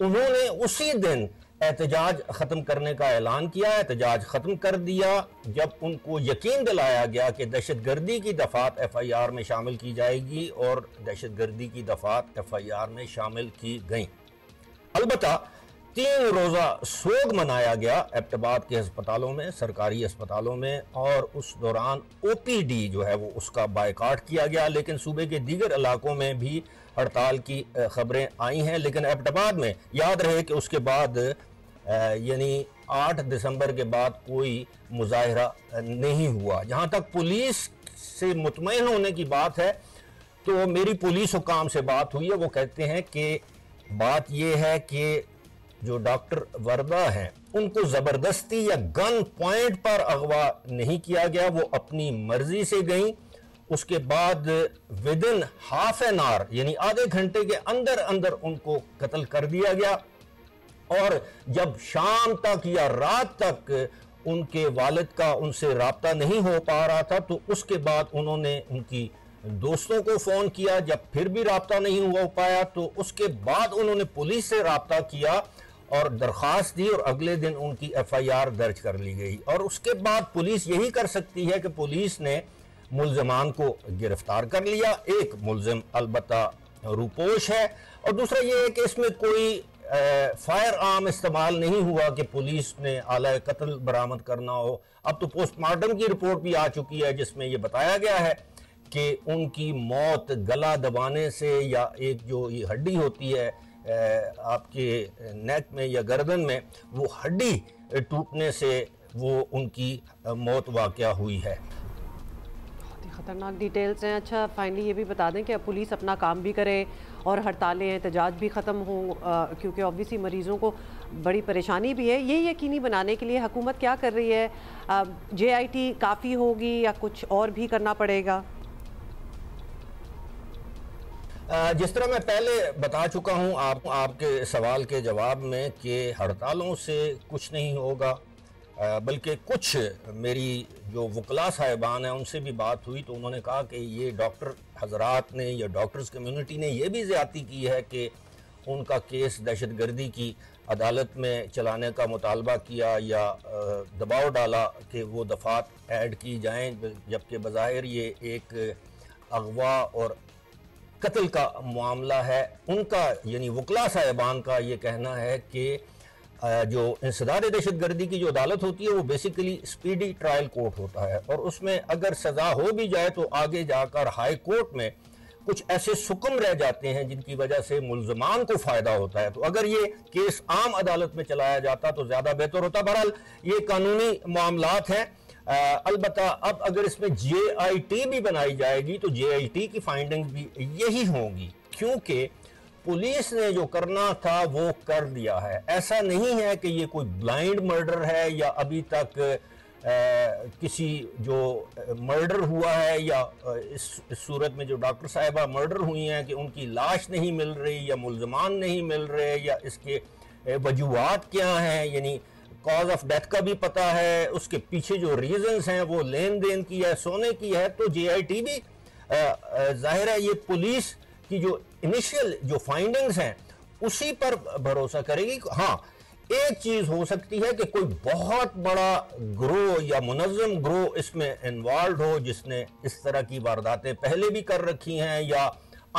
انہوں نے اسی دن احتجاج ختم کرنے کا اعلان کیا، احتجاج ختم کر دیا جب ان کو یقین دلایا گیا کہ دہشت گردی کی دفعات ایف آئی آر میں شامل کی جائے گی، اور دہشت گردی کی دفعات ایف آئی آر میں شامل کی گئیں۔ البتہ 3 روزہ سوگ منایا گیا ایبٹ آباد کے ہسپتالوں میں، سرکاری ہسپتالوں میں، اور اس دوران او پی ڈی جو ہے وہ اس کا بائیکاٹ کیا گیا، لیکن صوبے کے دیگر علاقوں میں بھی ہڑتال کی خبریں آئی ہیں، لیکن ایبٹ آباد میں یاد رہے کہ اس کے بعد یعنی 8 دسمبر کے بعد کوئی مظاہرہ نہیں ہوا۔ جہاں تک پولیس سے مطمئن ہونے کی بات ہے تو میری پولیس حکام سے بات ہوئی ہے، وہ کہتے ہیں کہ بات یہ ہے کہ جو ڈاکٹر وردہ ہیں ان کو زبردستی یا گن پوائنٹ پر اغوا نہیں کیا گیا، وہ اپنی مرضی سے گئیں، اس کے بعد ودن ہاف این آور یعنی آدھے گھنٹے کے اندر ان کو قتل کر دیا گیا، اور جب شام تک یا رات تک ان کے والد کا ان سے رابطہ نہیں ہو پا رہا تھا تو اس کے بعد انہوں نے ان کی دوستوں کو فون کیا، جب پھر بھی رابطہ نہیں ہو پایا تو اس کے بعد انہوں نے پولیس سے رابطہ کیا اور درخواست دی، اور اگلے دن ان کی ایف آئی آر درج کر لی گئی، اور اس کے بعد پولیس یہی کر سکتی ہے کہ پولیس نے ملزمان کو گرفتار کر لیا۔ ایک ملزم البتہ روپوش ہے، اور دوسرا یہ ہے کہ اس میں کوئی فائر آرم استعمال نہیں ہوا کہ پولیس نے آلہ قتل برآمد کرنا ہو۔ اب تو پوسٹ مارٹم کی رپورٹ بھی آ چکی ہے جس میں یہ بتایا گیا ہے کہ ان کی موت گلا دبانے سے یا ایک جو یہ ہڈی ہوتی ہے آپ کے نیک میں یا گردن میں، وہ ہڈی ٹوٹنے سے وہ ان کی موت واقع ہوئی ہے۔ خطرناک ڈیٹیلز ہیں۔ اچھا فائنلی یہ بھی بتا دیں کہ اب پولیس اپنا کام بھی کرے اور ہڑتالیں احتجاج بھی ختم ہوں، کیونکہ اوبویسلی مریضوں کو بڑی پریشانی بھی ہے۔ یہ یقینی بنانے کے لیے حکومت کیا کر رہی ہے؟ جے آئی ٹی کافی ہوگی یا کچھ اور بھی کرنا پڑے گا؟ جس طرح میں پہلے بتا چکا ہوں آپ کے سوال کے جواب میں کہ ہڑتالوں سے کچھ نہیں ہوگا، بلکہ کچھ میری جو وکلاء صاحبان ہیں ان سے بھی بات ہوئی تو انہوں نے کہا کہ یہ ڈاکٹر حضرات نے یا ڈاکٹرز کمیونٹی نے یہ بھی زیادتی کی ہے کہ ان کا کیس دہشت گردی کی عدالت میں چلانے کا مطالبہ کیا یا دباؤ ڈالا کہ وہ دفعات ایڈ کی جائیں، جبکہ بظاہر یہ ایک اغوا اور قتل کا معاملہ ہے۔ ان کا یعنی وکلاء صاحبان کا یہ کہنا ہے کہ جو انسداد دہشت گردی کی جو عدالت ہوتی ہے وہ بیسیکلی سپیڈی ٹرائل کورٹ ہوتا ہے، اور اس میں اگر سزا ہو بھی جائے تو آگے جا کر ہائی کورٹ میں کچھ ایسے حکم رہ جاتے ہیں جن کی وجہ سے ملزمان کو فائدہ ہوتا ہے، تو اگر یہ کیس عام عدالت میں چلایا جاتا تو زیادہ بہتر ہوتا۔ بہرحال یہ قانونی معاملات ہیں۔ البتہ اب اگر اس میں جے آئی ٹی بھی بنائی جائے گی تو جے آئی ٹی کی فائنڈنگ بھی یہی ہوں گی، کیونکہ پولیس نے جو کرنا تھا وہ کر دیا ہے۔ ایسا نہیں ہے کہ یہ کوئی بلائنڈ مرڈر ہے یا ابھی تک کسی جو مرڈر ہوا ہے یا اس صورت میں جو ڈاکٹر صاحبہ مرڈر ہوئی ہیں کہ ان کی لاش نہیں مل رہی یا ملزمان نہیں مل رہے یا اس کے وجوہات کیا ہیں، یعنی کاز آف ڈیتھ کا بھی پتہ ہے، اس کے پیچھے جو ریزنز ہیں وہ لین دین کی ہے، سونے کی ہے، تو جے آئی ٹی بھی ظاہر ہے یہ پولیس کی جو انیشیل جو فائنڈنگز ہیں اسی پر بھروسہ کرے گی۔ ہاں ایک چیز ہو سکتی ہے کہ کوئی بہت بڑا گروہ یا منظم گروہ اس میں انوالوڈ ہو جس نے اس طرح کی وارداتیں پہلے بھی کر رکھی ہیں یا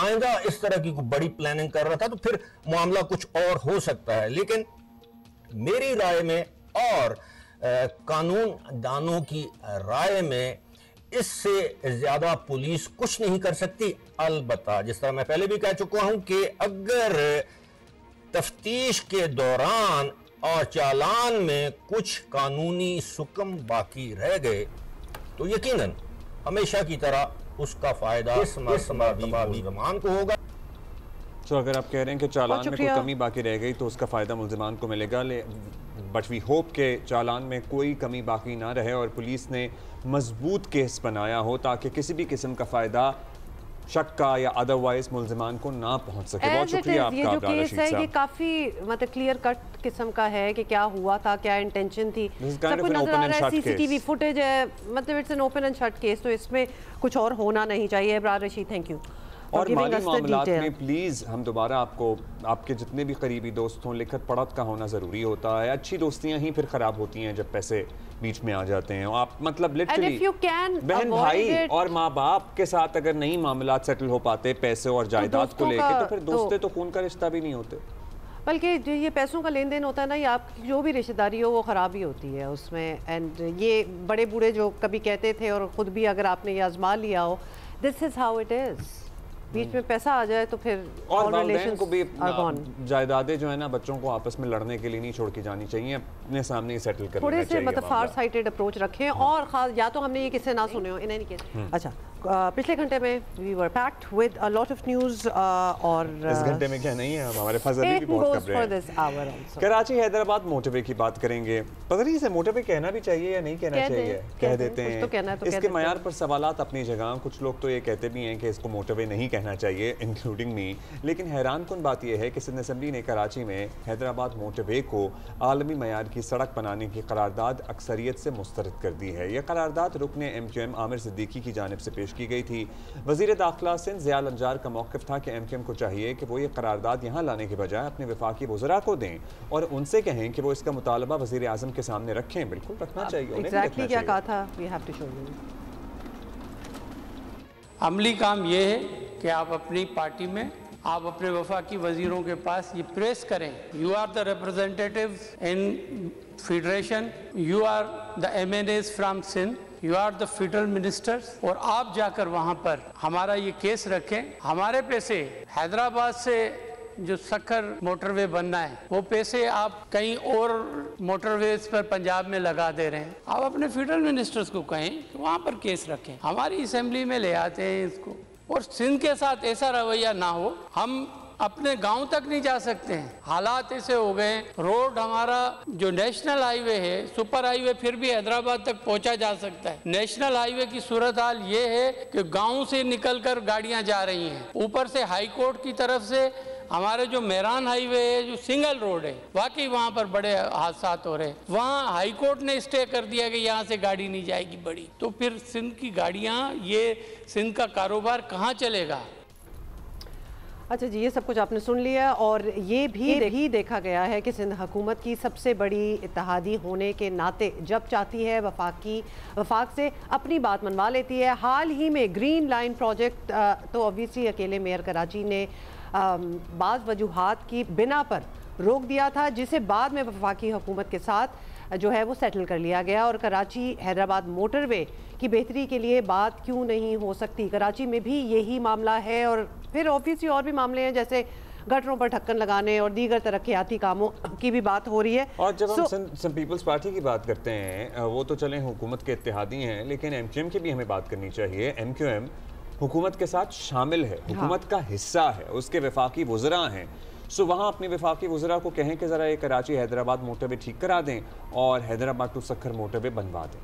آئندہ اس طرح کی کوئی بڑی پلاننگ کر رہا تھا، تو پھر معاملہ کچھ اور ہو سکتا ہے۔ لیکن میری رائے میں اور قانون دانوں کی رائے میں اس سے زیادہ پولیس کچھ نہیں کر سکتی۔ البتہ جس طرح میں پہلے بھی کہہ چکا ہوں کہ اگر تفتیش کے دوران اور چالان میں کچھ قانونی حکم باقی رہ گئے تو یقیناً ہمیشہ کی طرح اس کا فائدہ اس مرتبہ بھی ملزمان کو ہوگا۔ تو اگر آپ کہہ رہے ہیں کہ چالان میں کوئی کمی باقی رہ گئی تو اس کا فائدہ ملزمان کو ملے گا، بٹ وی ہوپ کہ چالان میں کوئی کمی باقی نہ رہے اور پولیس نے مضبوط کیس بنایا ہو تاکہ کسی بھی قسم کا فائدہ شک کا یا ادروائز ملزمان کو نہ پہنچ سکے. بہت شکریہ آپ کا. یہ جو کیس ہے یہ کافی مطلب کلیئر کٹ قسم کا ہے کہ کیا ہوا تھا، کیا انٹینشن تھی، سب کچھ نظر آ رہا ہے، سی سی ٹی وی فوٹیج ہے، مطلب it's an open and shut case, تو اس میں کچھ اور ہونا نہیں چاہیے. Abrar Rashid thank you. اور مالی معاملات میں پلیز ہم دوبارہ آپ کے جتنے بھی قریبی دوست ہوں لکھت پڑھت کا ہونا ضروری ہوتا ہے. اچھی دوستیاں ہی پھر خراب ہوتی ہیں جب پیسے بیچ میں آ جاتے ہیں. آپ مطلب لٹرلی بہن بھائی اور ماں باپ کے ساتھ اگر نہیں معاملات سیٹل ہو پاتے پیسے اور جائیداد کو لے کے تو پھر دوستے تو خون کا رشتہ بھی نہیں ہوتے. بلکہ جو یہ پیسوں کا لین دین ہوتا ہے نا، یہ آپ کی جو بھی رشتہ داری ہو وہ خراب ہی ہوتی ہے اس میں. اینڈ یہ بڑے بوڑھے جو کبھی کہتے تھے اور خود بھی اگر آپ نے یہ آزما لیا ہو، دس از ہاؤ اٹ از. بیچ میں پیسہ آ جائے تو پھر اور والدین کو بھی جائیدادیں جو ہے نا بچوں کو آپس میں لڑنے کے لیے نہیں چھوڑ کے جانی چاہیے، اپنے سامنے ہی سیٹل کرنا چاہیے. تھوڑے سے مطلب فار سائٹڈ اپروچ رکھیں. اور خاص یا تو ہم نے یہ قصے نہ سنے ہو ان اینی کیس. اچھا پچھلے گھنٹے میں we were packed with a lot of news. اور اس گھنٹے میں کیا نہیں ہے، ہمارے فضل بھی بہت خبریں ہیں. کراچی حیدرآباد موٹر وے کی بات کریں گے. پتہ نہیں اسے موٹر وے کہنا بھی چاہیے یا نہیں کہنا چاہیے، کہہ دیتے ہیں. اس کے معیار پر سوالات اپنی جگہ. کچھ لوگ تو یہ کہتے بھی ہیں کہ اس کو موٹر وے نہیں کہنا چاہیے انکلوڈنگ می. لیکن حیران کن بات یہ ہے کہ سندھ اسمبلی نے کراچی میں حیدرآباد موٹر وے کو عالمی معیار کی سڑک بنانے کی قرارداد اکثریت سے مسترد کر دی ہے. یہ قرارداد رکن ایم کیو ایم عامر صدیقی کی جانب سے پیش کی گئی تھی. وزیر داخلہ سندھ ضیاء الانجار کا موقف تھا کہ ایم کیو ایم کو چاہیے کہ وہ یہ قرارداد یہاں لانے کے بجائے اپنے وفاقی وزراء کو دیں اور ان سے کہیں کہ وہ اس کا مطالبہ وزیر اعظم کے سامنے رکھیں. بالکل رکھنا چاہیے. ایگزیکٹلی کیا کہا تھا، we have to show you. عملی کام یہ ہے کہ آپ اپنی پارٹی میں آپ اپنے وفاقی وزیروں کے پاس یہ پریس کریں. You are the representatives in federation, you are the MNAs from Sindh, you are the federal ministers, اور آپ جا کر وہاں پر ہمارا یہ کیس رکھیں. ہمارے پیسے حیدرآباد سے جو سکھر موٹر وے بننا ہے وہ پیسے آپ کہیں اور موٹر ویز پر پنجاب میں لگا دے رہے ہیں. آپ اپنے فیڈرل منسٹرز کو کہیں کہ وہاں پر کیس رکھیں. ہماری اسمبلی میں لے آتے ہیں اس کو. اور سندھ کے ساتھ ایسا رویہ نہ ہو. ہم اپنے گاؤں تک نہیں جا سکتے ہیں، حالات ایسے ہو گئے. روڈ ہمارا جو نیشنل ہائی وے ہے، سپر ہائی وے، پھر بھی حیدرآباد تک پہنچا جا سکتا ہے. نیشنل ہائی وے کی صورتحال یہ ہے کہ گاؤں سے نکل کر گاڑیاں جا رہی ہیں. اوپر سے ہائی کورٹ کی طرف سے ہمارے جو میران ہائی وے ہے جو سنگل روڈ ہے، واقعی وہاں پر بڑے حادثات ہو رہے ہیں. وہاں ہائی کورٹ نے اسٹے کر دیا کہ یہاں سے گاڑی نہیں جائے گی بڑی. تو پھر سندھ کی گاڑیاں، یہ سندھ کا کاروبار کہاں چلے گا؟ اچھا جی، یہ سب کچھ آپ نے سن لیا. اور یہ بھی دیکھا گیا ہے کہ سندھ حکومت کی سب سے بڑی اتحادی ہونے کے ناطے جب چاہتی ہے وفاق سے اپنی بات منوا لیتی ہے. حال ہی میں گرین لائن پروجیکٹ تو obviously اکیلے میئر کراچی نے بعض وجوہات کی بنا پر روک دیا تھا، جسے بعد میں وفاقی حکومت کے ساتھ جو ہے وہ سیٹل کر لیا گیا. اور کراچی حیدرآباد موٹر وے کی بہتری کے لیے بات کیوں نہیں ہو سکتی؟ کراچی میں بھی یہی معاملہ ہے. اور پھر آبویسلی اور بھی معاملے ہیں جیسے گٹروں پر ڈھکن لگانے اور دیگر ترقیاتی کاموں کی بھی بات ہو رہی ہے. اور جب ہم سندھ پیپلز پارٹی کی بات کرتے ہیں وہ تو چلیں حکومت کے اتحادی ہیں، لیکن ایم کیو ایم کی بھی ہمیں بات کرنی چاہیے. ایم کیو ایم حکومت کے ساتھ شامل ہے، حکومت کا حصہ ہے، اس کے وفاقی وزراء ہیں. سو وہاں اپنے وفاقی وزراء کو کہیں کہ ذرا یہ کراچی حیدرآباد موٹر وے ٹھیک کرا دیں اور Hyderabad to Sukkur motorway بنوا دیں.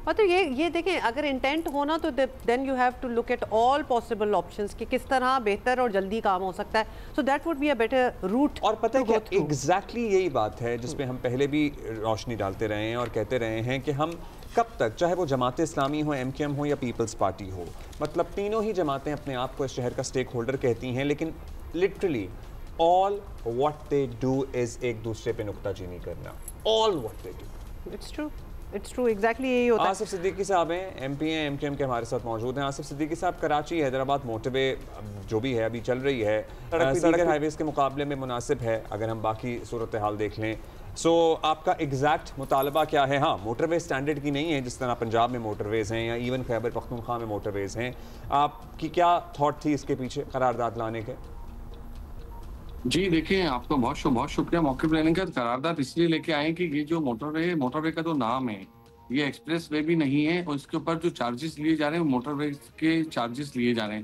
مطلب یہ دیکھیں، اگر انٹینٹ ہونا تو then you have to look at all possible options کہ کس طرح بہتر اور جلدی کام ہو سکتا ہے. So that would be a better route. اور پتہ ہے کہ ایگزیکٹلی یہی بات ہے جس پہ ہم پہلے بھی روشنی ڈالتے رہے ہیں اور کہتے رہے ہیں کہ ہم کب تک، چاہے وہ جماعت اسلامی ہو، ایم کیو ایم ہو یا پیپلز پارٹی ہو، مطلب تینوں ہی جماعتیں اپنے آپ کو اس شہر کا سٹیک ہولڈر کہتی ہیں، لیکن literally all what they do is ایک دوسرے پہ نکتہ چینی کرنا. all what they do. It's true, exactly یہی ہوتا ہے. آصف صدیقی صاحب ہیں، ایم پی ہیں، ایم کیو ایم کے ہمارے ساتھ موجود ہیں. آصف صدیقی صاحب، کراچی حیدرآباد موٹر وے جو بھی ہے ابھی چل رہی ہے، دیگر ہائی ویز کے مقابلے میں مناسب ہے اگر ہم باقی صورتحال دیکھ لیں. سو آپ کا ایگزیکٹ مطالبہ کیا ہے؟ ہاں، موٹر وے سٹینڈرڈ کی نہیں ہے جس طرح پنجاب میں موٹر ویز ہیں یا ایون خیبر پختونخوا میں موٹر ویز ہیں. آپ کی کیا تھاٹ تھی اس کے پیچھے قرارداد لانے کے؟ جی دیکھیں، آپ کا بہت شکریہ. موقع پلاننگ کا قرارداد اس لیے لے کے آئے کہ یہ جو موٹر وے کا جو نام ہے یہ ایکسپریس وے بھی نہیں ہے، اور اس کے اوپر جو چارجز لیے جا رہے ہیں موٹر وے کے چارجز لیے جا رہے ہیں.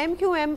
MQM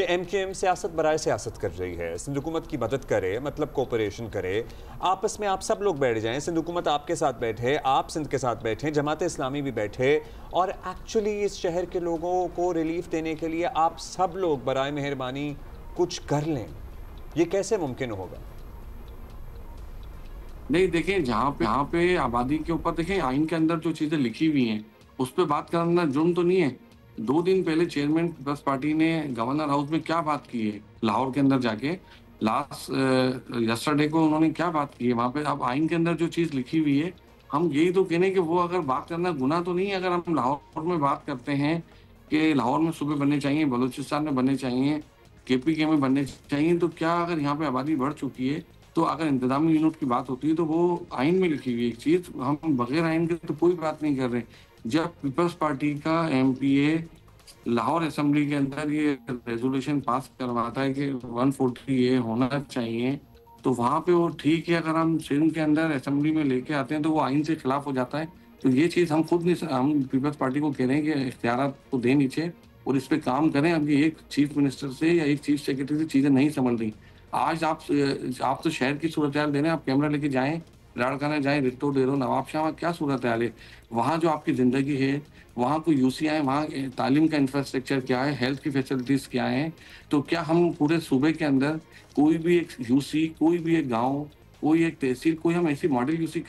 کہ ایم کیو ایم سیاست برائے سیاست کر رہی ہے، سندھ حکومت کی مدد کرے، مطلب کوپریشن کرے، آپس میں آپ سب لوگ بیٹھ جائیں، سندھ حکومت آپ کے ساتھ بیٹھے، آپ سندھ کے ساتھ بیٹھیں، جماعت اسلامی بھی بیٹھے، اور ایکچولی اس شہر کے لوگوں کو ریلیف دینے کے لیے آپ سب لوگ برائے مہربانی کچھ کر لیں. یہ کیسے ممکن ہوگا؟ نہیں دیکھیں، جہاں پہ آبادی کے اوپر دیکھیں آئین کے اندر جو چیزیں لکھی ہوئی ہیں اس پہ بات کرنا جرم تو نہیں ہے. 2 دن پہلے چیئرمین پیپلز پارٹی نے گورنر ہاؤس میں کیا بات کی ہے لاہور کے اندر جا کے، لاسٹ یسٹرڈے کو انہوں نے کیا بات کی ہے وہاں پہ. اب آئین کے اندر جو چیز لکھی ہوئی ہے ہم یہی تو کہنے کہ وہ اگر بات کرنا گناہ تو نہیں ہے. اگر ہم لاہور میں بات کرتے ہیں کہ لاہور میں صوبے بننے چاہیے، بلوچستان میں بننے چاہیے، KPK میں بننے چاہیے، تو کیا اگر یہاں پہ آبادی بڑھ چکی ہے تو اگر انتظامی یونٹ کی بات ہوتی ہے تو وہ آئین میں لکھی ہوئی ایک چیز، ہم بغیر آئین کے تو کوئی بات نہیں کر رہے. جب پیپلز پارٹی کا MPA لاہور اسمبلی کے اندر یہ ریزولوشن پاس کرواتا ہے کہ 140A ہونا چاہیے، تو وہاں پہ وہ ٹھیک ہے. اگر ہم سندھ کے اندر اسمبلی میں لے کے آتے ہیں تو وہ آئین سے خلاف ہو جاتا ہے. تو یہ چیز ہم خود نہیں، ہم پیپلز پارٹی کو کہہ رہے ہیں کہ اختیارات کو دیں نیچے اور اس پہ کام کریں. اب یہ ایک چیف منسٹر سے یا ایک چیف سیکرٹری سے چیزیں نہیں سنبھل رہی. آج آپ تو شہر کی صورتحال دے رہے ہیں، آپ کیمرہ لے کے جائیں، لاڑکانہ جائیں، رٹو ڈیرو، نواب شاہ، کیا صورتحال ہے وہاں. جو آپ کی زندگی ہے وہاں کوئی UC آئے، وہاں تعلیم کا انفراسٹرکچر کیا ہے، ہیلتھ کی فیسلٹیز کیا ہیں. تو کیا ہم پورے صوبے کے اندر کوئی بھی ایک UC، کوئی بھی ایک گاؤں، کوئی ایک تحصیل، کوئی ہم ایسی ماڈل UC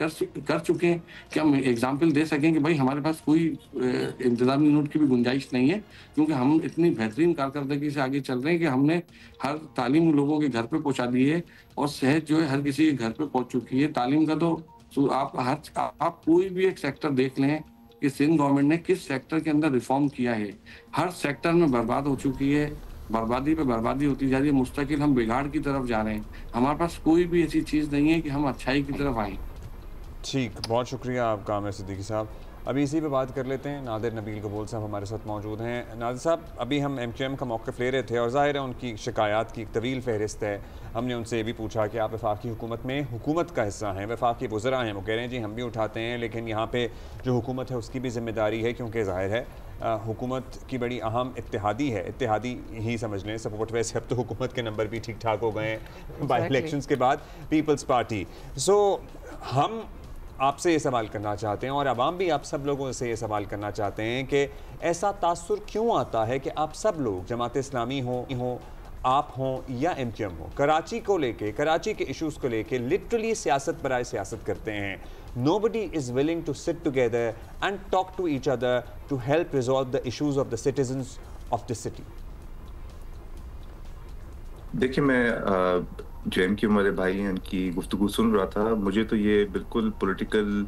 کر چکے ہیں کہ ہم ایگزامپل دے سکیں کہ بھائی ہمارے پاس کوئی انتظامی یونٹ کی بھی گنجائش نہیں ہے، کیونکہ ہم اتنی بہترین کارکردگی سے آگے چل رہے ہیں کہ ہم نے ہر تعلیم لوگوں کے گھر پہ پہنچا دی ہے، اور صحت جو ہے ہر کسی کے گھر پہ پہنچ چکی ہے. تعلیم کا تو آپ کوئی بھی ایک سیکٹر دیکھ لیں کہ سندھ گورنمنٹ نے کس سیکٹر کے اندر ریفارم کیا ہے. ہر سیکٹر میں برباد ہو چکی ہے، بربادی پہ بربادی ہوتی جا رہی ہے، مستقل ہم بگاڑ کی طرف جا رہے ہیں. ہمارے پاس کوئی بھی ایسی چیز نہیں ہے کہ ہم اچھائی کی طرف آئیں. ٹھیک، بہت شکریہ آپ کا عامر صدیقی صاحب. ابھی اسی پہ بات کر لیتے ہیں. نادر نبیل قبول صاحب ہمارے ساتھ موجود ہیں. نادر صاحب، ابھی ہم MQM کا موقف لے رہے تھے اور ظاہر ہے ان کی شکایات کی ایک طویل فہرست ہے. ہم نے ان سے یہ بھی پوچھا کہ آپ وفاقی حکومت میں حکومت کا حصہ ہیں، وفاقی وزراء ہیں. وہ کہہ رہے ہیں جی ہم بھی اٹھاتے ہیں، لیکن یہاں پہ جو حکومت ہے اس کی بھی ذمہ داری ہے، کیونکہ ظاہر ہے حکومت کی بڑی اہم اتحادی ہے، اتحادی ہی سمجھ لیں سپورٹ. ویسے اب تو حکومت کے نمبر بھی ٹھیک ٹھاک ہو گئے ہیں بائی الیکشنز کے بعد، پیپلز پارٹی. سو ہم آپ سے یہ سوال کرنا چاہتے ہیں اور عوام بھی آپ سب لوگوں سے یہ سوال کرنا چاہتے ہیں کہ ایسا تاثر کیوں آتا ہے کہ آپ سب لوگ، جماعت اسلامی ہوں، آپ ہوں یا MQM ہوں، کراچی کو لے کے، کراچی کے ایشوز کو لے کے لٹرلی سیاست برائے سیاست کرتے ہیں. Nobody is willing to sit together and talk to each other to help resolve the issues of the citizens of the city. دیکھیں، میں جو MQM والے بھائی ہیں ان کی گفتگو سن رہا تھا، مجھے تو یہ بالکل پولیٹیکل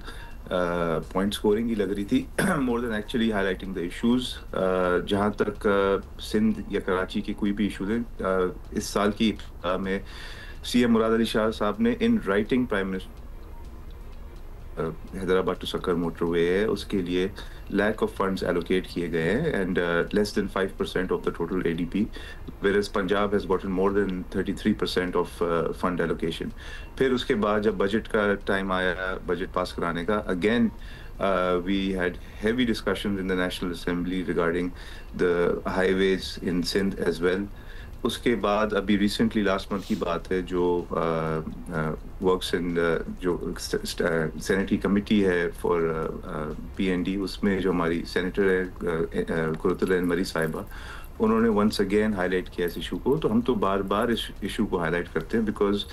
پوائنٹ سکورنگ ہی لگ رہی تھی، more than actually highlighting the issues. جہاں تک سندھ یا کراچی کے کوئی بھی ایشوز ہیں، اس سال کی میں CM مراد علی شاہ صاحب نے in writing prime minister Hyderabad to Sukkur motorway ہے، اس کے لیے لیک آف فنڈز ایلوکیٹ کیے گئے ہیں and less than 5% of the total ADP, whereas Punjab has gotten more than 33% of fund allocation. پھر اس کے بعد جب بجٹ کا ٹائم آیا بجٹ پاس کرانے کا، again we had heavy discussions in the National Assembly regarding the highways in Sindh as well. اس کے بعد ابھی ریسنٹلی لاسٹ منتھ کی بات ہے، جو ورکس ان جو سینیٹری کمیٹی ہے فار PND، اس میں جو ہماری سینیٹر ہے قرۃ العین مری صاحبہ، انہوں نے ونس اگین ہائی لائٹ کیا اس ایشو کو. تو ہم تو بار بار اس ایشو کو ہائی لائٹ کرتے ہیں، بیکاز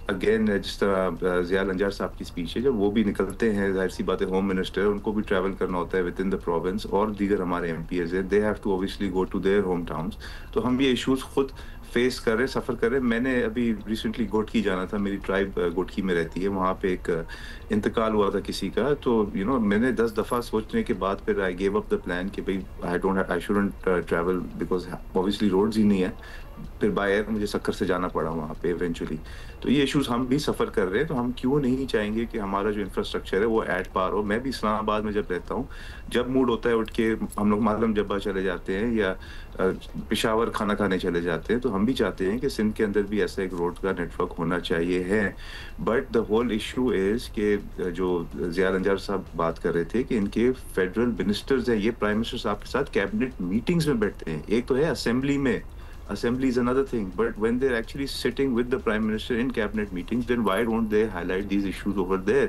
اگین جس طرح ضیاء الانجار صاحب کی اسپیچ ہے، جب وہ بھی نکلتے ہیں، ظاہر سی بات ہے ہوم منسٹر، ان کو بھی ٹریول کرنا ہوتا ہے ود ان دا پروونس، اور دیگر ہمارے MPs ہیں، they have to obviously go to their home towns. تو ہم یہ ایشوز خود فیس کر رہے، سفر کر رہے. میں نے ابھی ریسنٹلی گوٹکی جانا تھا، میری ٹرائب گوٹکی میں رہتی ہے، وہاں پہ ایک انتقال ہوا تھا کسی کا. تو میں نے 10 دفعہ سوچنے کے بعد پھر آئی گیو اپ دا پلان کہ بھائی I shouldn't travel because obviously roads ہی نہیں ہے. پھر بائی ایئر مجھے سکر سے جانا پڑا وہاں پہ ایونچولی. تو یہ ایشوز ہم بھی سفر کر رہے ہیں. تو ہم کیوں نہیں چاہیں گے کہ ہمارا جو انفراسٹرکچر ہے وہ ایٹ پار ہو. میں بھی اسلام آباد میں جب رہتا ہوں، جب موڈ ہوتا ہے اٹھ کے ہم لوگ معلم جبہ چلے جاتے ہیں یا پشاور کھانا کھانے چلے جاتے ہیں. تو ہم بھی چاہتے ہیں کہ سندھ کے اندر بھی ایسا ایک روڈ کا نیٹ ورک ہونا چاہیے ہے. But the whole issue is کہ جو ضیاء الانجار صاحب بات کر رہے تھے کہ ان کے فیڈرل منسٹرز ہیں، یہ پرائم منسٹر صاحب کے ساتھ کیبنٹ میٹنگز میں بیٹھتے ہیں. ایک تو ہے اسمبلی میں Assembly is another thing, but when they're actually sitting with the Prime Minister in cabinet meetings, then why don't they highlight these issues over there?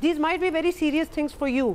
these might be very serious things for you।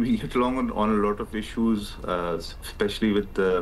we get along on a lot of issues, especially with the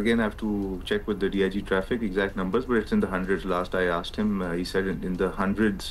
again I have to check with the DIG traffic exact numbers, but it's in the hundreds. Last I asked him, he said in the hundreds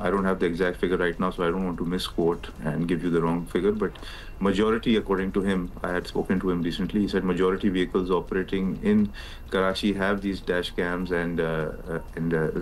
I don't have the exact figure right now, so I don't want to misquote and give you the wrong figure. But majority, according to him, I had spoken to him recently. He said majority vehicles operating in Karachi have these dash cams and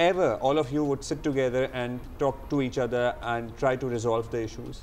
ever all of you would sit together and talk to each other and try to resolve the issues?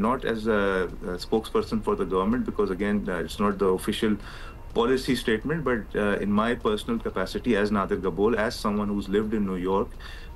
not as a spokesperson for the government, because again it's not the official policy statement, but in my personal capacity as Nadir Gabol, as someone who's lived in New York,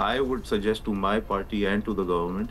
I would suggest to my party and to the government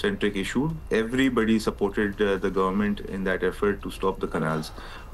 centric issue. Everybody supported the government in that effort to stop the canals.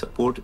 support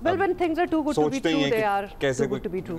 Well, when things are too good to be true, they are too good to be true.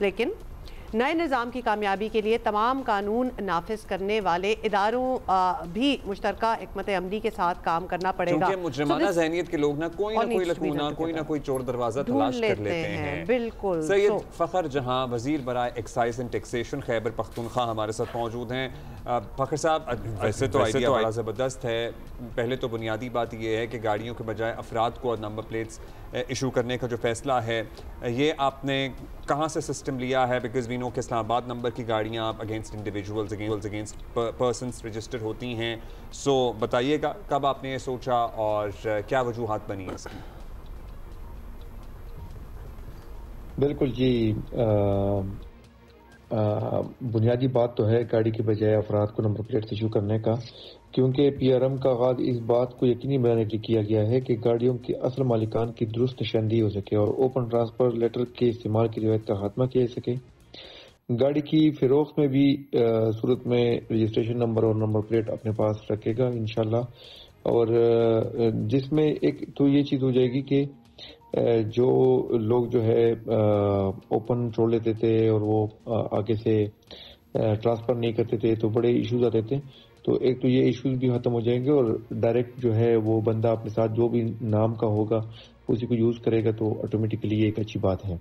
لیکن نئے نظام کی کامیابی کے لیے تمام قانون نافذ کرنے والے اداروں بھی مشترکہ حکمت عملی کے ساتھ کام کرنا پڑے گا، کیونکہ مجرمانہ ذہنیت کے لوگ نا کوئی نہ کوئی لکونہ، کوئی نہ کوئی چور دروازہ تلاش کر لیتے ہیں۔ بالکل۔ سید فخر جہاں، وزیر برائے excise and taxation Khyber Pakhtunkhwa ہمارے ساتھ موجود ہیں۔ فخر صاحب، ویسے تو آئیڈیا بڑا زبردست ہے۔ پہلے تو بنیادی بات یہ ہے کہ گاڑیوں کے بجائے افراد کو نمبر پلیٹس ایشو کرنے کا جو فیصلہ ہے، یہ آپ نے کہاں سے سسٹم لیا ہے؟ بیکاز وی نو کہ اسلام آباد نمبر کی گاڑیاں against individuals, against persons register ہوتی ہیں، سو بتائیے گا کب آپ نے یہ سوچا اور کیا وجوہات بنی اس کی؟ بالکل جی، بنیادی بات تو ہے گاڑی کے بجائے افراد کو نمبر پلیٹ ایشو کرنے کا، کیونکہ پی آر ایم کا آغاز اس بات کو یقینی بنانے کے لیے کیا گیا ہے کہ گاڑیوں کے اصل مالکان کی درست نشاندہی ہو سکے اور اوپن ٹرانسفر لیٹر کے استعمال کی روایت کا خاتمہ کیا جا سکے۔ گاڑی کی فروخت میں بھی صورت میں رجسٹریشن نمبر اور نمبر پلیٹ اپنے پاس رکھے گا انشاءاللہ، اور جس میں ایک تو یہ چیز ہو جائے گی کہ جو لوگ جو ہے اوپن چھوڑ لیتے تھے اور وہ آگے سے ٹرانسفر نہیں کرتے تھے تو بڑے ایشوز آتے تھے، تو ایک تو یہ ایشوز بھی ختم ہو جائیں گے اور ڈائریکٹ جو ہے وہ بندہ اپنے ساتھ جو بھی نام کا ہوگا اسی کو یوز کرے گا، تو آٹومیٹکلی یہ ایک اچھی بات ہے۔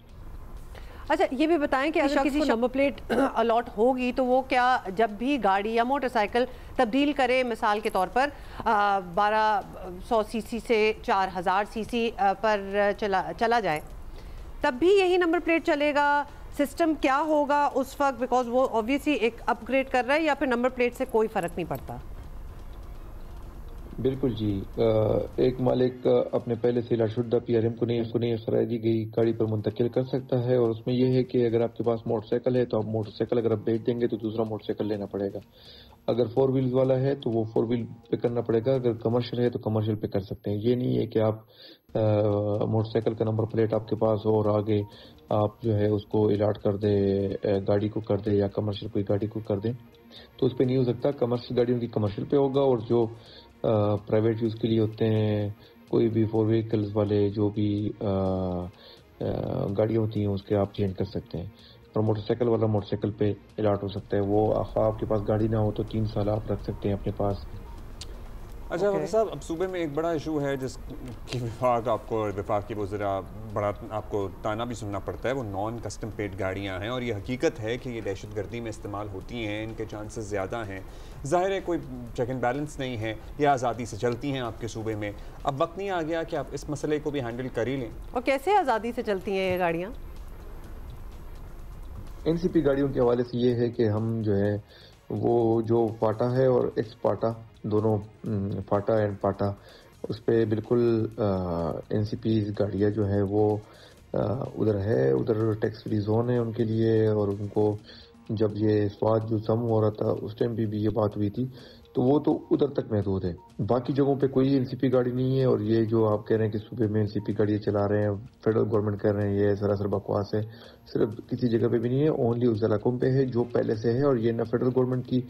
اچھا یہ بھی بتائیں کہ اگر کسی نمبر پلیٹ الاٹ ہوگی تو وہ کیا جب بھی گاڑی یا موٹر سائیکل تبدیل کرے، مثال کے طور پر 1200 سی سی سے 4000 سی سی پر چلا جائے، تب بھی یہی نمبر پلیٹ چلے گا؟ سسٹم کیا ہوگا اس وقت؟ بیکاز وہ اوبویسلی ایک اپ گریڈ کر رہا ہے، یا پھر نمبر پلیٹ سے کوئی فرق نہیں پڑتا؟ بالکل جی، ایک مالک اپنے پہلے سے الاٹ شدہ پی آر ایم کو نہیں خرائی دی گئی گاڑی پر منتقل کر سکتا ہے، اور اس میں یہ ہے کہ اگر آپ کے پاس موٹر سائیکل ہے تو آپ موٹر سائیکل اگر آپ بیچ دیں گے تو دوسرا موٹر سائیکل لینا پڑے گا، اگر 4 ویلز والا ہے تو وہ 4 ویل پہ کرنا پڑے گا، اگر کمرشل ہے تو کمرشل پہ کر سکتے ہیں۔ یہ نہیں ہے کہ آپ موٹر سائیکل کا نمبر پلیٹ آپ کے پاس ہو اور آگے آپ جو ہے اس کو الاٹ کر دے، گاڑی کو کر دے یا کمرشل کوئی گاڑی کو کر دیں، تو اس پہ نہیں ہو سکتا۔ کمرشل گاڑیوں کی کمرشل پہ ہوگا، اور جو پرائیویٹ یوز کے لیے ہوتے ہیں، کوئی بھی 4 وہیکلز والے جو بھی گاڑیاں ہوتی ہیں اس کے آپ چینج کر سکتے ہیں، اور موٹر سائیکل والا موٹر سائیکل پہ الاٹ ہو سکتا ہے، وہ آپ کے پاس گاڑی نہ ہو تو 3 سال آپ رکھ سکتے ہیں اپنے پاس۔ اچھا وفاق صاحب، اب صوبے میں ایک بڑا ایشو ہے جس کی وفاق کی وہ ذرا بڑا آپ کو تانا بھی سننا پڑتا ہے، وہ نان کسٹم پیڈ گاڑیاں ہیں، اور یہ حقیقت ہے کہ یہ دہشت گردی میں استعمال ہوتی ہیں، ان کے چانسز زیادہ ہیں، ظاہر ہے کوئی چیک اینڈ بیلنس نہیں ہے، یہ آزادی سے چلتی ہیں آپ کے صوبے میں، اب وقت نہیں آ گیا کہ آپ اس مسئلے کو بھی ہینڈل کر ہی لیں؟ اور کیسے آزادی سے چلتی ہیں یہ گاڑیاں؟ این سی پی گاڑیوں کے حوالے سے یہ ہے کہ ہم جو ہے وہ جو پاٹا ہے اور ایکس پاٹا، دونوں پاٹا اینڈ پاٹا، اس پہ بالکل این سی پی گاڑیاں جو ہے وہ ادھر ہے، ادھر ٹیکس فری زون ہے ان کے لیے، اور ان کو جب یہ سواد جو سم ہو رہا تھا اس ٹائم بھی یہ بات ہوئی تھی، تو وہ تو ادھر تک محدود ہے، باقی جگہوں پہ کوئی این سی پی گاڑی نہیں ہے۔ اور یہ جو آپ کہہ رہے ہیں کہ صوبے میں این سی پی گاڑیاں چلا رہے ہیں، فیڈرل گورنمنٹ کہہ رہے ہیں یہ سراسر بکواس ہے، صرف کسی جگہ پہ بھی نہیں ہے، اونلی اس علاقوں پہ ہے جو پہلے سے ہے، اور یہ نہ فیڈرل گورنمنٹ کی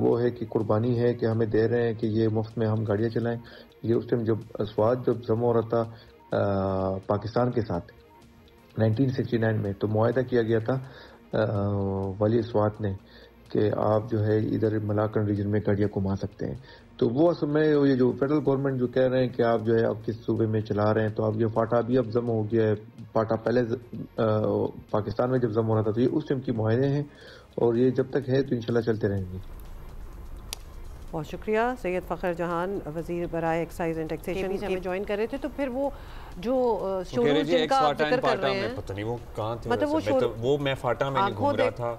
وہ ہے کہ قربانی ہے کہ ہمیں دے رہے ہیں کہ یہ مفت میں ہم گاڑیاں چلائیں، یہ اس ٹائم جب سواد جب جمع ہو رہا تھا پاکستان کے ساتھ 1969 میں، تو معاہدہ کیا گیا تھا والی سوات نے کہ آپ جو ہے ادھر ملاکنڈ ریجن میں گاڑیاں گھما سکتے ہیں، تو وہ اصل میں یہ جو فیڈرل گورنمنٹ جو کہہ رہے ہیں کہ آپ جو ہے آپ کس صوبے میں چلا رہے ہیں، تو آپ یہ پاٹا بھی اب ضم ہو گیا ہے، پاٹا پہلے پاکستان میں جب ضم ہو رہا تھا تو یہ اس ٹائم کی معاہدے ہیں، اور یہ جب تک ہے تو انشاءاللہ چلتے رہیں گے۔ بہت شکریہ سید فخر جہان، وزیر برائے ایکسائز اینڈ ٹیکسیشن ہمیں جوائن کر رہے تھے۔ تو پھر وہ جو شو روم جن کا آپ ذکر کر رہے ہیں، پتہ نہیں وہ کہاں تھے، مطلب وہ میں فاٹا میں نہیں گھوم رہا تھا،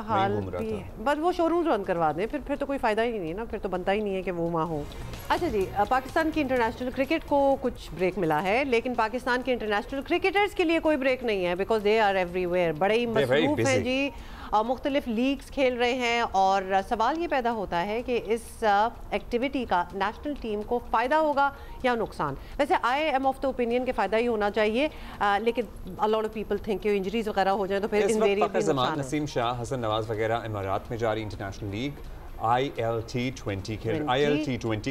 حال بھی بس وہ شو روم بند کروا دیں، پھر تو کوئی فائدہ ہی نہیں ہے نا، پھر تو بنتا ہی نہیں ہے کہ وہ وہاں ہو۔ اچھا جی، پاکستان کی انٹرنیشنل کرکٹ کو کچھ بریک ملا ہے، لیکن پاکستان کے انٹرنیشنل کرکٹرز کے لیے کوئی بریک نہیں ہے، because they are everywhere, بڑے ہی مصروف ہیں جی، مختلف لیگز کھیل رہے ہیں، اور سوال یہ پیدا ہوتا ہے کہ اس ایکٹیویٹی کا نیشنل ٹیم کو فائدہ ہوگا یا نقصان؟ ویسے I am of the opinion کہ فائدہ ہی ہونا چاہیے، لیکن a lot of people think کہ انجریز وغیرہ ہو جائیں تو پھر اس وقت انویریبلی پاکستان نقصان ہے۔ نسیم شاہ، حسن نواز وغیرہ امارات میں جاری international league, ILT20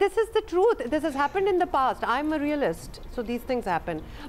this is the truth, this has happened in the past, I'm a realist, so these things happen,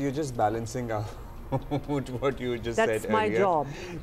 You're just balancing out what you just said earlier. That's my job.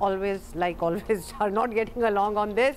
always are not getting along on this.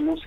NOC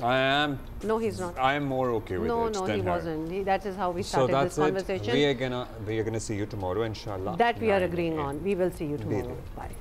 I am. No, he's not. I am more okay with it. No, he wasn't. That is how we So started that's this conversation. We are gonna see you tomorrow, inshallah. That we are agreeing on. We will see you tomorrow. Bye.